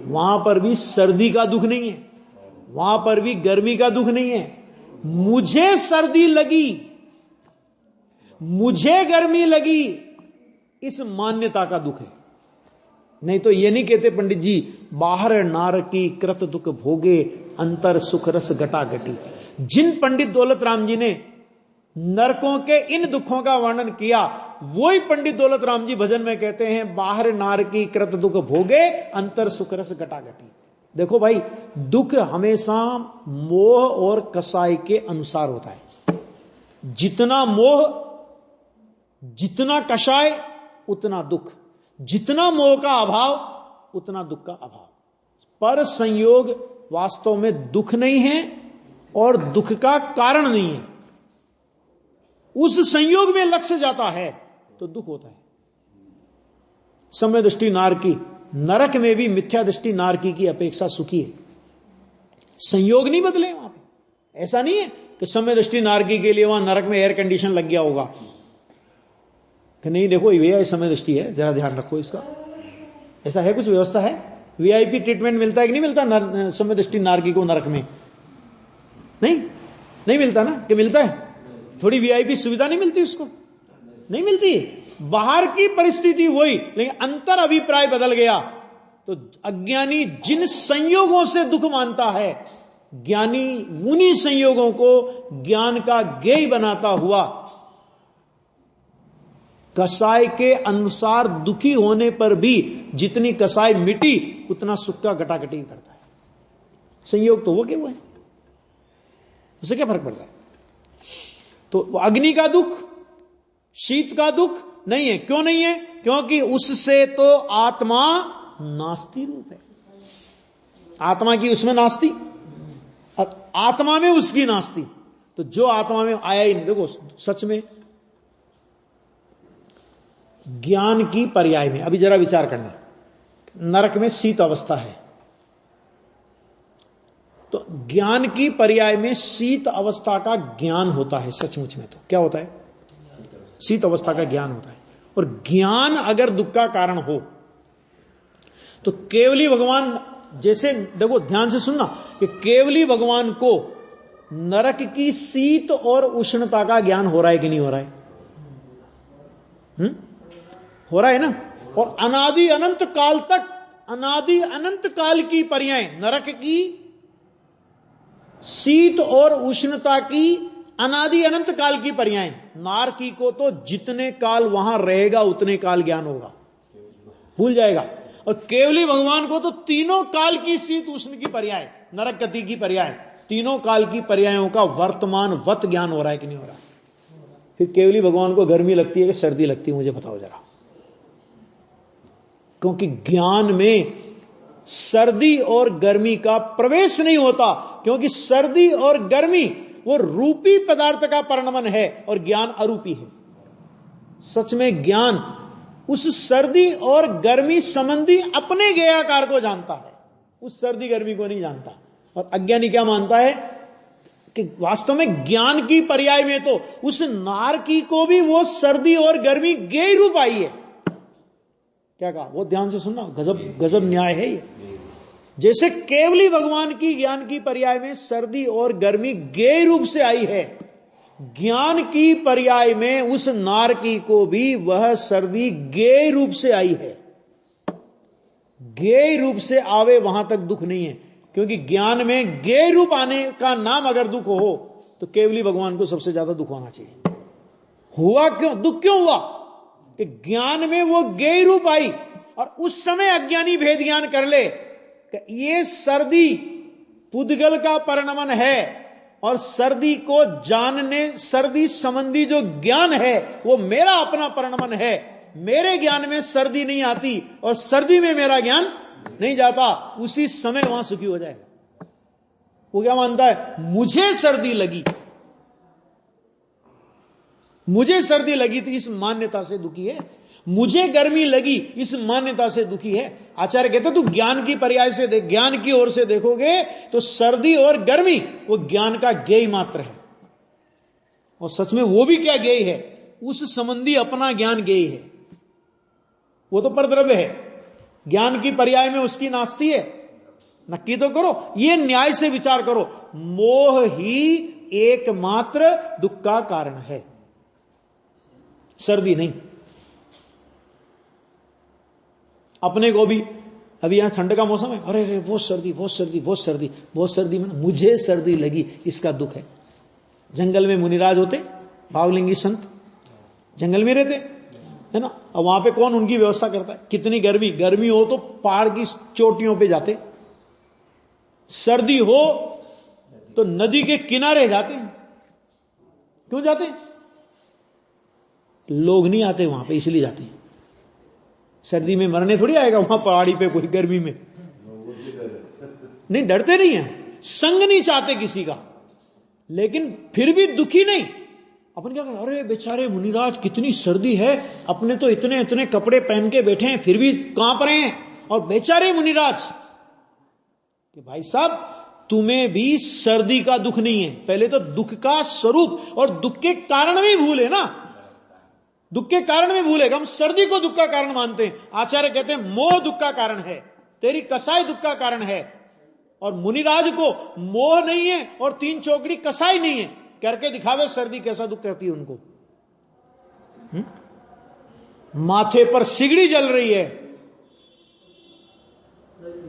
S1: वहां पर भी सर्दी का दुख नहीं है, वहां पर भी गर्मी का दुख नहीं है। मुझे सर्दी लगी, मुझे गर्मी लगी, इस मान्यता का दुख है। नहीं तो ये नहीं कहते पंडित जी, बाहर नार की कृत दुख भोगे, अंतर सुख रस घटा घटी। जिन पंडित दौलत राम जी ने नरकों के इन दुखों का वर्णन किया, वही पंडित दौलत राम जी भजन में कहते हैं, बाहर नार की कृत दुख भोगे, अंतर सुख रस घटा घटी। देखो भाई, दुख हमेशा मोह और कसाई के अनुसार होता है। जितना मोह, जितना कषाय, उतना दुख। जितना मोह का अभाव, उतना दुख का अभाव। पर संयोग वास्तव में दुख नहीं है और दुख का कारण नहीं है। उस संयोग में लक्ष्य जाता है तो दुख होता है। समय दृष्टि नारकी, नरक में भी मिथ्या दृष्टि नारकी की अपेक्षा सुखी है। संयोग नहीं बदले वहां पे। ऐसा नहीं है कि समय दृष्टि नारकी के लिए वहां नरक में एयर कंडीशन लग गया होगा कि नहीं देखो भैया समय दृष्टि है, जरा ध्यान रखो इसका। ऐसा है कुछ व्यवस्था है? वीआईपी ट्रीटमेंट मिलता है कि नहीं मिलता समय दृष्टि नारकी को नरक में? नहीं मिलता ना? कि मिलता है? थोड़ी वीआईपी सुविधा नहीं मिलती उसको? नहीं मिलती। बाहर की परिस्थिति वही, लेकिन अंतर अभिप्राय बदल गया तो अज्ञानी जिन संयोगों से दुख मानता है, ज्ञानी उन्हीं संयोगों को ज्ञान का ज्ञेय बनाता हुआ कसाय के अनुसार दुखी होने पर भी जितनी कसाय मिटी उतना सुख का घटाघटी करता है। संयोग तो वो के वो है, उससे क्या फर्क पड़ता है? तो अग्नि का दुख, शीत का दुख नहीं है। क्यों नहीं है? क्योंकि उससे तो आत्मा नास्ति रूप है। आत्मा की उसमें नास्ति और आत्मा में उसकी नास्ति। तो जो आत्मा में आया ही नहीं। देखो सच में ज्ञान की पर्याय में अभी जरा विचार करना, नरक में शीत अवस्था है, तो ज्ञान की पर्याय में शीत अवस्था का ज्ञान होता है। सचमुच में तो क्या होता है? शीत अवस्था का ज्ञान होता है। और ज्ञान अगर दुख का कारण हो तो केवली भगवान, जैसे देखो ध्यान से सुनना, कि केवली भगवान को नरक की शीत और उष्णता का ज्ञान हो रहा है कि नहीं हो रहा है? हो रहा है ना। और अनादि अनंत काल तक, अनादि अनंत काल की पर्याय नरक की शीत और उष्णता की अनादि अनंत काल की पर्याय। नारकी को तो जितने काल वहां रहेगा उतने काल ज्ञान होगा, भूल जाएगा। और केवली भगवान को तो तीनों काल की शीत उष्ण की पर्याय, नरक गति की पर्याय, तीनों काल की पर्यायों का वर्तमान वत ज्ञान हो रहा है कि नहीं हो रहा? फिर केवली भगवान को गर्मी लगती है कि सर्दी लगती है, मुझे बताओ जरा। क्योंकि ज्ञान में सर्दी और गर्मी का प्रवेश नहीं होता, क्योंकि सर्दी और गर्मी वो रूपी पदार्थ का परिणमन है और ज्ञान अरूपी है। सच में ज्ञान उस सर्दी और गर्मी संबंधी अपने ज्ञेयाकार को जानता है, उस सर्दी गर्मी को नहीं जानता। और अज्ञानी क्या मानता है कि वास्तव में ज्ञान की पर्याय में तो उस नारकी को भी वो सर्दी और गर्मी ज्ञेय रूप आई है। क्या कहा? वो ध्यान से सुनना, गजब गजब न्याय है ये। जैसे केवली भगवान की ज्ञान की पर्याय में सर्दी और गर्मी ज्ञेय रूप से आई है, ज्ञान की पर्याय में उस नारकी को भी वह सर्दी ज्ञेय रूप से आई है। ज्ञेय रूप से आवे वहां तक दुख नहीं है, क्योंकि ज्ञान में ज्ञेय रूप आने का नाम अगर दुख हो तो केवली भगवान को सबसे ज्यादा दुख होना चाहिए। हुआ क्यों? दुख क्यों हुआ? कि ज्ञान में वो ज्ञेय रूप आई और उस समय अज्ञानी भेद ज्ञान कर ले कि ये सर्दी पुद्गल का परिणमन है और सर्दी को जानने, सर्दी संबंधी जो ज्ञान है वो मेरा अपना परिणमन है। मेरे ज्ञान में सर्दी नहीं आती और सर्दी में मेरा ज्ञान नहीं जाता। उसी समय वहां सुखी हो जाएगा। वो क्या मानता है? मुझे सर्दी लगी, मुझे सर्दी लगी थी, इस मान्यता से दुखी है। मुझे गर्मी लगी, इस मान्यता से दुखी है। आचार्य कहते तू ज्ञान की पर्याय से देख, ज्ञान की ओर से देखोगे तो सर्दी और गर्मी वो ज्ञान का ज्ञेय मात्र है। और सच में वो भी क्या ज्ञेय है? उस संबंधी अपना ज्ञान ज्ञेय है, वो तो परद्रव्य है। ज्ञान की पर्याय में उसकी नास्ती है। नक्की तो करो, ये न्याय से विचार करो। मोह ही एकमात्र दुख का कारण है, सर्दी नहीं। अपने को भी अभी यहां ठंड का मौसम है, अरे अरे बहुत सर्दी बहुत सर्दी बहुत सर्दी बहुत सर्दी, में मुझे सर्दी लगी, इसका दुख है। जंगल में मुनिराज होते, भावलिंगी संत जंगल में रहते है ना, और वहां पे कौन उनकी व्यवस्था करता है? कितनी गर्मी, गर्मी हो तो पहाड़ की चोटियों पे जाते, सर्दी हो तो नदी के किनारे जाते हैं। क्यों जाते हैं? लोग नहीं आते वहां पे, इसलिए जाते हैं। सर्दी में मरने थोड़ी आएगा वहां पहाड़ी पे कोई, गर्मी में नहीं, डरते नहीं है, संग नहीं चाहते किसी का, लेकिन फिर भी दुखी नहीं। अपन क्या कहते? अरे बेचारे मुनिराज कितनी सर्दी है, अपने तो इतने इतने कपड़े पहन के बैठे हैं फिर भी कांप रहे हैं, और बेचारे मुनिराज। कि भाई साहब तुम्हें भी सर्दी का दुख नहीं है, पहले तो दुख का स्वरूप और दुख के कारण भी भूल है ना, दुख के कारण में भूलेगा। हम सर्दी को दुख का कारण मानते हैं। आचार्य कहते हैं मोह दुख का कारण है, तेरी कसाई दुख का कारण है। और मुनिराज को मोह नहीं है और तीन चौकड़ी कसाई नहीं है, करके दिखावे सर्दी कैसा दुख करती है उनको। माथे पर सिगड़ी जल रही है,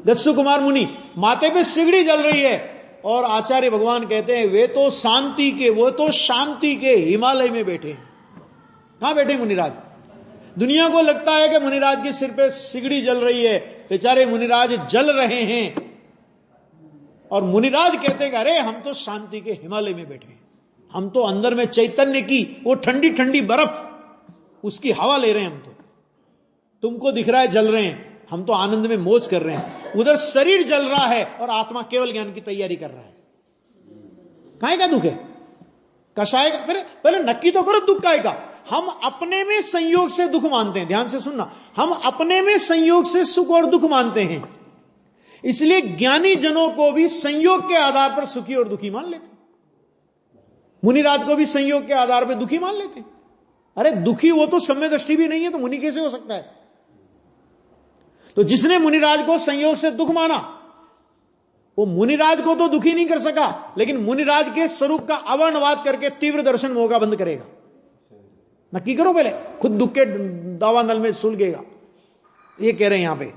S1: दस्यु कुमार मुनि, माथे पे सिगड़ी जल रही है और आचार्य भगवान कहते हैं वे तो शांति के, वो तो शांति के हिमालय में बैठे हैं। कहां बैठे मुनिराज? दुनिया को लगता है कि मुनिराज के सिर पे सिगड़ी जल रही है, बेचारे मुनिराज जल रहे हैं, और मुनिराज कहते हैं अरे हम तो शांति के हिमालय में बैठे हैं, हम तो अंदर में चैतन्य की वो ठंडी ठंडी बर्फ उसकी हवा ले रहे हैं। हम तो, तुमको दिख रहा है जल रहे हैं, हम तो आनंद में मौज कर रहे हैं। उधर शरीर जल रहा है और आत्मा केवल ज्ञान की तैयारी कर रहा है। काहे का दुख है? कषाय का? पहले नक्की तो करो दुख काहे का। हम अपने में संयोग से दुख मानते हैं, ध्यान से सुनना, हम अपने में संयोग से सुख और दुख मानते हैं, इसलिए ज्ञानी जनों को भी संयोग के आधार पर सुखी और दुखी मान लेते हैं। मुनिराज को भी संयोग के आधार पर दुखी मान लेते हैं। अरे दुखी वो तो सम्य दृष्टि भी नहीं है, तो मुनि कैसे हो सकता है? तो जिसने मुनिराज को संयोग से दुख माना वो मुनिराज को तो दुखी नहीं कर सका, लेकिन मुनिराज के स्वरूप का अवर्णवाद करके तीव्र दर्शन मोह का बंद करेगा। नक्की करो पहले, खुद दुख के दावानल में सुलगेगा। ये कह रहे हैं यहां पे,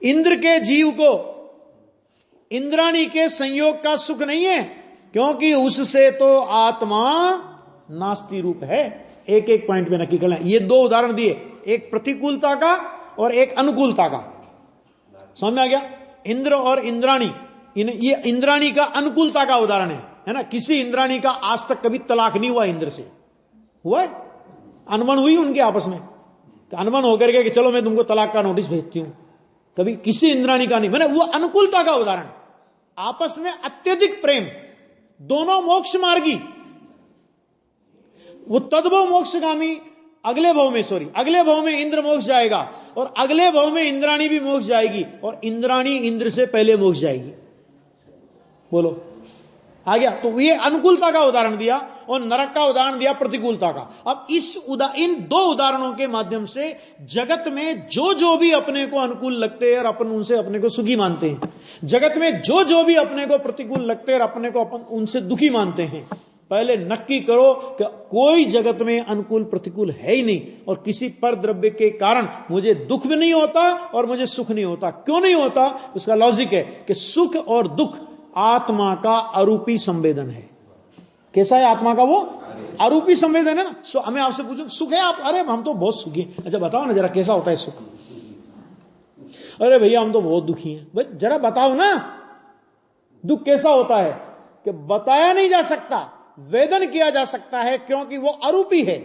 S1: इंद्र के जीव को इंद्राणी के संयोग का सुख नहीं है, क्योंकि उससे तो आत्मा नास्ति रूप है। एक एक पॉइंट में नक्की कर लें। ये दो उदाहरण दिए, एक प्रतिकूलता का और एक अनुकूलता का। समझ में आ गया? इंद्र और इंद्राणी, ये इंद्राणी का अनुकूलता का उदाहरण है ना। किसी इंद्राणी का आज तक कभी तलाक नहीं हुआ, इंद्र से हुआ है? अनबन हुई उनके आपस में, अनबन होकर के कि चलो मैं तुमको तलाक का नोटिस भेजती हूं, कभी किसी इंद्राणी का नहीं। मैंने वो अनुकूलता का उदाहरण, आपस में अत्यधिक प्रेम, दोनों मोक्ष मार्गी, वो तद्भव मोक्षगामी, अगले भव में इंद्र मोक्ष जाएगा और अगले भव में इंद्राणी भी मोक्ष जाएगी, और इंद्राणी इंद्र से पहले मोक्ष जाएगी। बोलो आ गया? तो ये अनुकूलता का उदाहरण दिया और नरक का उदाहरण दिया प्रतिकूलता का। अब इन दो उदाहरणों के माध्यम से जगत में जो जो भी अपने को अनुकूल लगते हैं और अपन उनसे अपने को सुखी मानते हैं, जगत में जो जो भी अपने को प्रतिकूल लगते हैं और अपने को अपन उनसे दुखी मानते हैं, पहले नक्की करो कि कोई जगत में अनुकूल प्रतिकूल है ही नहीं, और किसी पर द्रव्य के कारण मुझे दुख भी नहीं होता और मुझे सुख नहीं होता। क्यों नहीं होता? उसका लॉजिक है कि सुख और दुख आत्मा का अरूपी संवेदन है। कैसा है आत्मा का? वो अरूपी संवेदन है ना। हमें आपसे पूछो सुख है, आप अरे हम तो बहुत सुखी हैं। अच्छा बताओ ना जरा कैसा होता है सुख? अरे भैया हम तो बहुत दुखी हैं। भाई जरा बताओ ना दुख कैसा होता है? कि बताया नहीं जा सकता, वेदन किया जा सकता है, क्योंकि वो अरूपी है।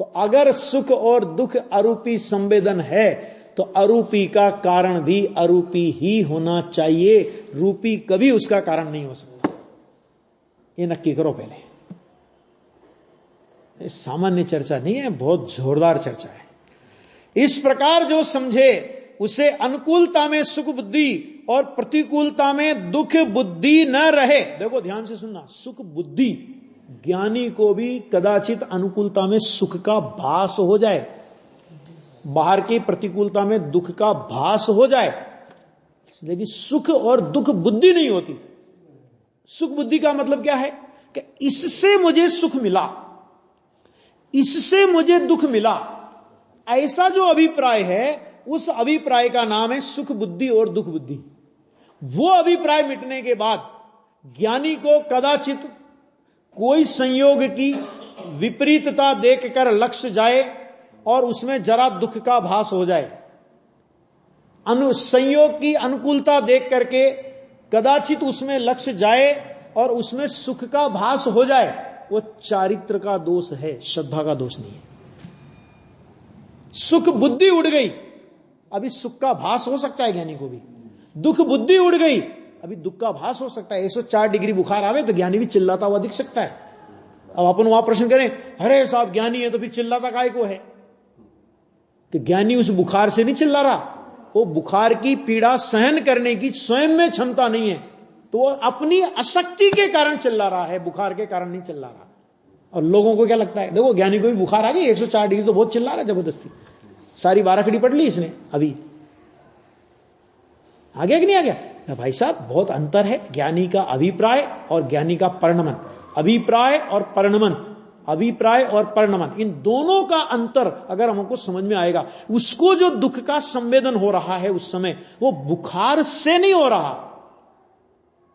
S1: तो अगर सुख और दुख अरूपी संवेदन है तो अरूपी का कारण भी अरूपी ही होना चाहिए, रूपी कभी उसका कारण नहीं हो सकता। ये नक्की करो पहले। ये सामान्य चर्चा नहीं है, बहुत जोरदार चर्चा है। इस प्रकार जो समझे उसे अनुकूलता में सुख बुद्धि और प्रतिकूलता में दुख बुद्धि न रहे। देखो ध्यान से सुनना, सुख बुद्धि, ज्ञानी को भी कदाचित अनुकूलता में सुख का भास हो जाए, बाहर की प्रतिकूलता में दुख का भास हो जाए, लेकिन सुख और दुख बुद्धि नहीं होती। सुख बुद्धि का मतलब क्या है? कि इससे मुझे सुख मिला, इससे मुझे दुख मिला, ऐसा जो अभिप्राय है उस अभिप्राय का नाम है सुख बुद्धि और दुख बुद्धि। वो अभिप्राय मिटने के बाद ज्ञानी को कदाचित कोई संयोग की विपरीतता देखकर लक्ष्य जाए और उसमें जरा दुख का भास हो जाए। संयोग की अनुकूलता देख करके कदाचित उसमें लक्ष्य जाए और उसमें सुख का भास हो जाए। वो चारित्र का दोष है, श्रद्धा का दोष नहीं है। सुख बुद्धि उड़ गई, अभी सुख का भास हो सकता है ज्ञानी को भी। दुख बुद्धि उड़ गई, अभी दुख का भास हो सकता है। 104 डिग्री बुखार आवे तो ज्ञानी भी चिल्लाता हुआ दिख सकता है। अब अपन वहां प्रश्न करें, अरे साहब ज्ञानी है तो फिर चिल्लाता काहे को है? कि ज्ञानी उस बुखार से नहीं चिल्ला रहा, वो बुखार की पीड़ा सहन करने की स्वयं में क्षमता नहीं है, तो वो अपनी अशक्ति के कारण चिल्ला रहा है, बुखार के कारण नहीं चिल्ला रहा। और लोगों को क्या लगता है, देखो ज्ञानी को भी बुखार आ गई, 104 डिग्री तो बहुत चिल्ला रहा है जबरदस्ती, सारी 12 खड़ी पढ़ ली इसने। अभी आ गया कि नहीं आ गया? भाई साहब बहुत अंतर है ज्ञानी का अभिप्राय और ज्ञानी का परिणमन। अभिप्राय और परिणमन अभिप्राय और परिणमन, इन दोनों का अंतर अगर हमको समझ में आएगा, उसको जो दुख का संवेदन हो रहा है उस समय, वो बुखार से नहीं हो रहा,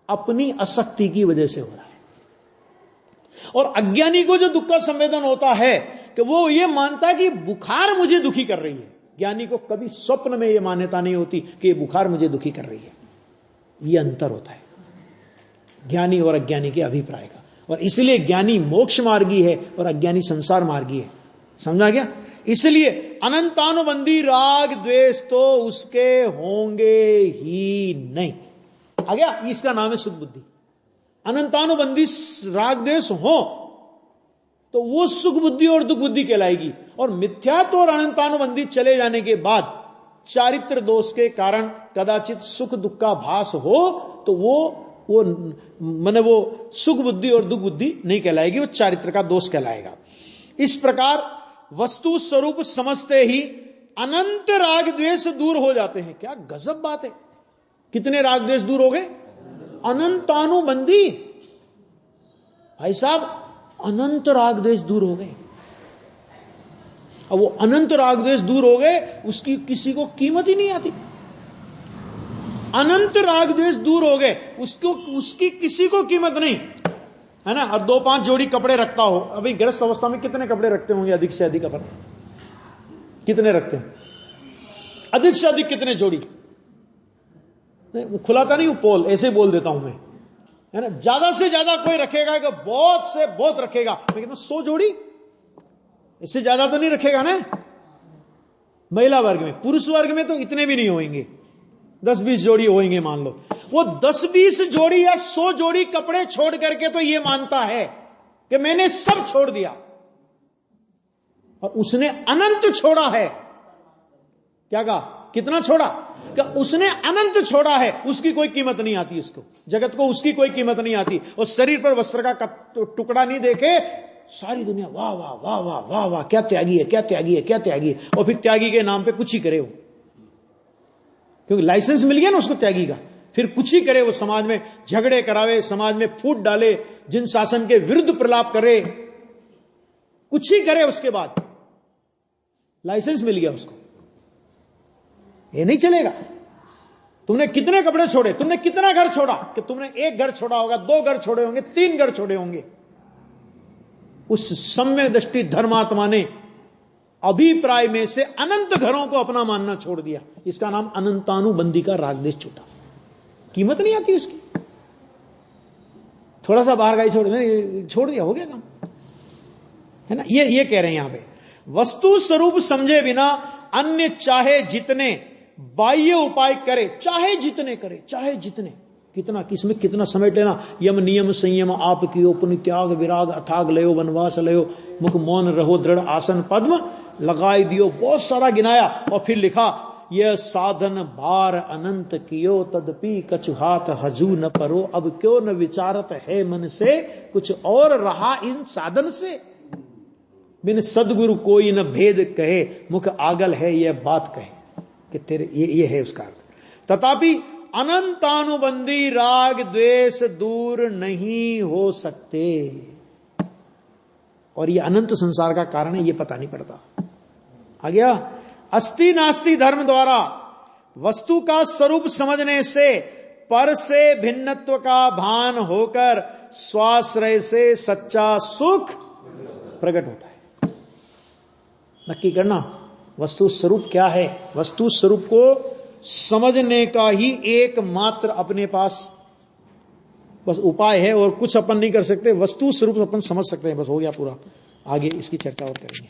S1: अपनी आसक्ति की वजह से हो रहा है। और अज्ञानी को जो दुख का संवेदन होता है कि वो ये मानता है कि बुखार मुझे दुखी कर रही है। ज्ञानी को कभी स्वप्न में ये मान्यता नहीं होती कि ये बुखार मुझे दुखी कर रही है। ये अंतर होता है ज्ञानी और अज्ञानी के अभिप्राय का। और इसलिए ज्ञानी मोक्ष मार्गी है और अज्ञानी संसार मार्गी है। समझा गया? इसलिए अनंतानुबंधी राग द्वेष तो उसके होंगे ही नहीं। आ गया? इसका नाम है सुख बुद्धि। अनंतानुबंधी राग द्वेष हो तो वो सुख बुद्धि और दुख बुद्धि कहलाएगी। और मिथ्यात्व और अनंतानुबंधी चले जाने के बाद चारित्र दोष के कारण कदाचित सुख दुख का भास हो तो वो सुख बुद्धि और दुख बुद्धि नहीं कहलाएगी, वो चारित्र का दोष कहलाएगा। इस प्रकार वस्तु स्वरूप समझते ही अनंत राग द्वेष दूर हो जाते हैं। क्या गजब बात है! कितने राग द्वेष दूर हो गए? अनंतानुबंधी। भाई साहब, अनंत राग द्वेष दूर हो गए। अब वो अनंत राग द्वेष दूर हो गए, उसकी किसी को कीमत ही नहीं आती। अनंत राग द्वेष दूर हो गए, उसकी किसी को कीमत नहीं है ना। और 2-5 जोड़ी कपड़े रखता हो, अभी गृहस्थ अवस्था में कितने कपड़े रखते होंगे? अधिक से अधिक अपन कितने रखते हैं? अधिक से अधिक कितने जोड़ी? खुलाता नहीं हूं पोल, ऐसे बोल देता हूं मैं, है ना। ज्यादा से ज्यादा कोई रखेगा कि बहुत से बहुत रखेगा, मैं कहता 100 जोड़ी, इससे ज्यादा तो नहीं रखेगा ना महिला वर्ग में। पुरुष वर्ग में तो इतने भी नहीं होंगे, 10-20 जोड़ी होंगे मान लो। वो 10-20 जोड़ी या 100 जोड़ी कपड़े छोड़ करके तो ये मानता है कि मैंने सब छोड़ दिया, और उसने अनंत छोड़ा है। क्या कहा? कितना छोड़ा? कि उसने अनंत छोड़ा है, उसकी कोई कीमत नहीं आती उसको, जगत को उसकी कोई कीमत नहीं आती। और शरीर पर वस्त्र का टुकड़ा नहीं देखे सारी दुनिया वाह वाह वाह वाह वाह वाह, क्या त्यागी है, क्या त्यागी है, क्या त्यागी है। और फिर त्यागी के नाम पे कुछ ही करे वो, क्योंकि लाइसेंस मिल गया ना उसको त्यागी का। फिर कुछ ही करे वो, समाज में झगड़े करावे, समाज में फूट डाले, जिन शासन के विरुद्ध प्रलाप करे, कुछ ही करे, उसके बाद लाइसेंस मिल गया उसको। ये नहीं चलेगा। तुमने कितने कपड़े छोड़े, तुमने कितना घर छोड़ा? कि तुमने 1 घर छोड़ा होगा, 2 घर छोड़े होंगे, 3 घर छोड़े होंगे। उस सम्यक दृष्टि धर्मात्मा ने अभिप्राय में से अनंत घरों को अपना मानना छोड़ दिया। इसका नाम अनंतानुबंधी का राग द्वेष छूटा। कीमत नहीं आती उसकी। थोड़ा सा बाहर गाई छोड़ दिया, हो गया काम, है ना। ये कह रहे हैं यहां पे, वस्तु स्वरूप समझे बिना अन्य चाहे जितने बाह्य उपाय करे, चाहे जितने करे, चाहे जितने, कितना, किसमें कितना समेट लेना, यम नियम संयम आप कियो, पुण्य त्याग विराग अथाग लयो, वनवास लयो, मुख मौन रहो, दृढ़ आसन पद्म लगाई दियो, बहुत सारा गिनाया। और फिर लिखा, यह साधन भार अनंत कियो, तदपि कछु हाथ हजू न परो, अब क्यों न विचारत है मन से, कुछ और रहा इन साधन से, बिन सदगुरु कोई न भेद कहे, मुख आगल है यह बात कहे। कि तेरे ये है उसका अर्थ। तथापि अनंतानुबंधी राग द्वेष दूर नहीं हो सकते, और ये अनंत संसार का कारण है, ये पता नहीं पड़ता। आ गया? अस्ति नास्ति धर्म द्वारा वस्तु का स्वरूप समझने से पर से भिन्नत्व का भान होकर स्वाश्रय से सच्चा सुख प्रकट होता है। नक्की करना, वस्तु स्वरूप क्या है? वस्तु स्वरूप को समझने का ही एकमात्र अपने पास बस उपाय है, और कुछ अपन नहीं कर सकते। वस्तु स्वरूप अपन समझ सकते हैं, बस हो गया पूरा। आगे इसकी चर्चा और करेंगे।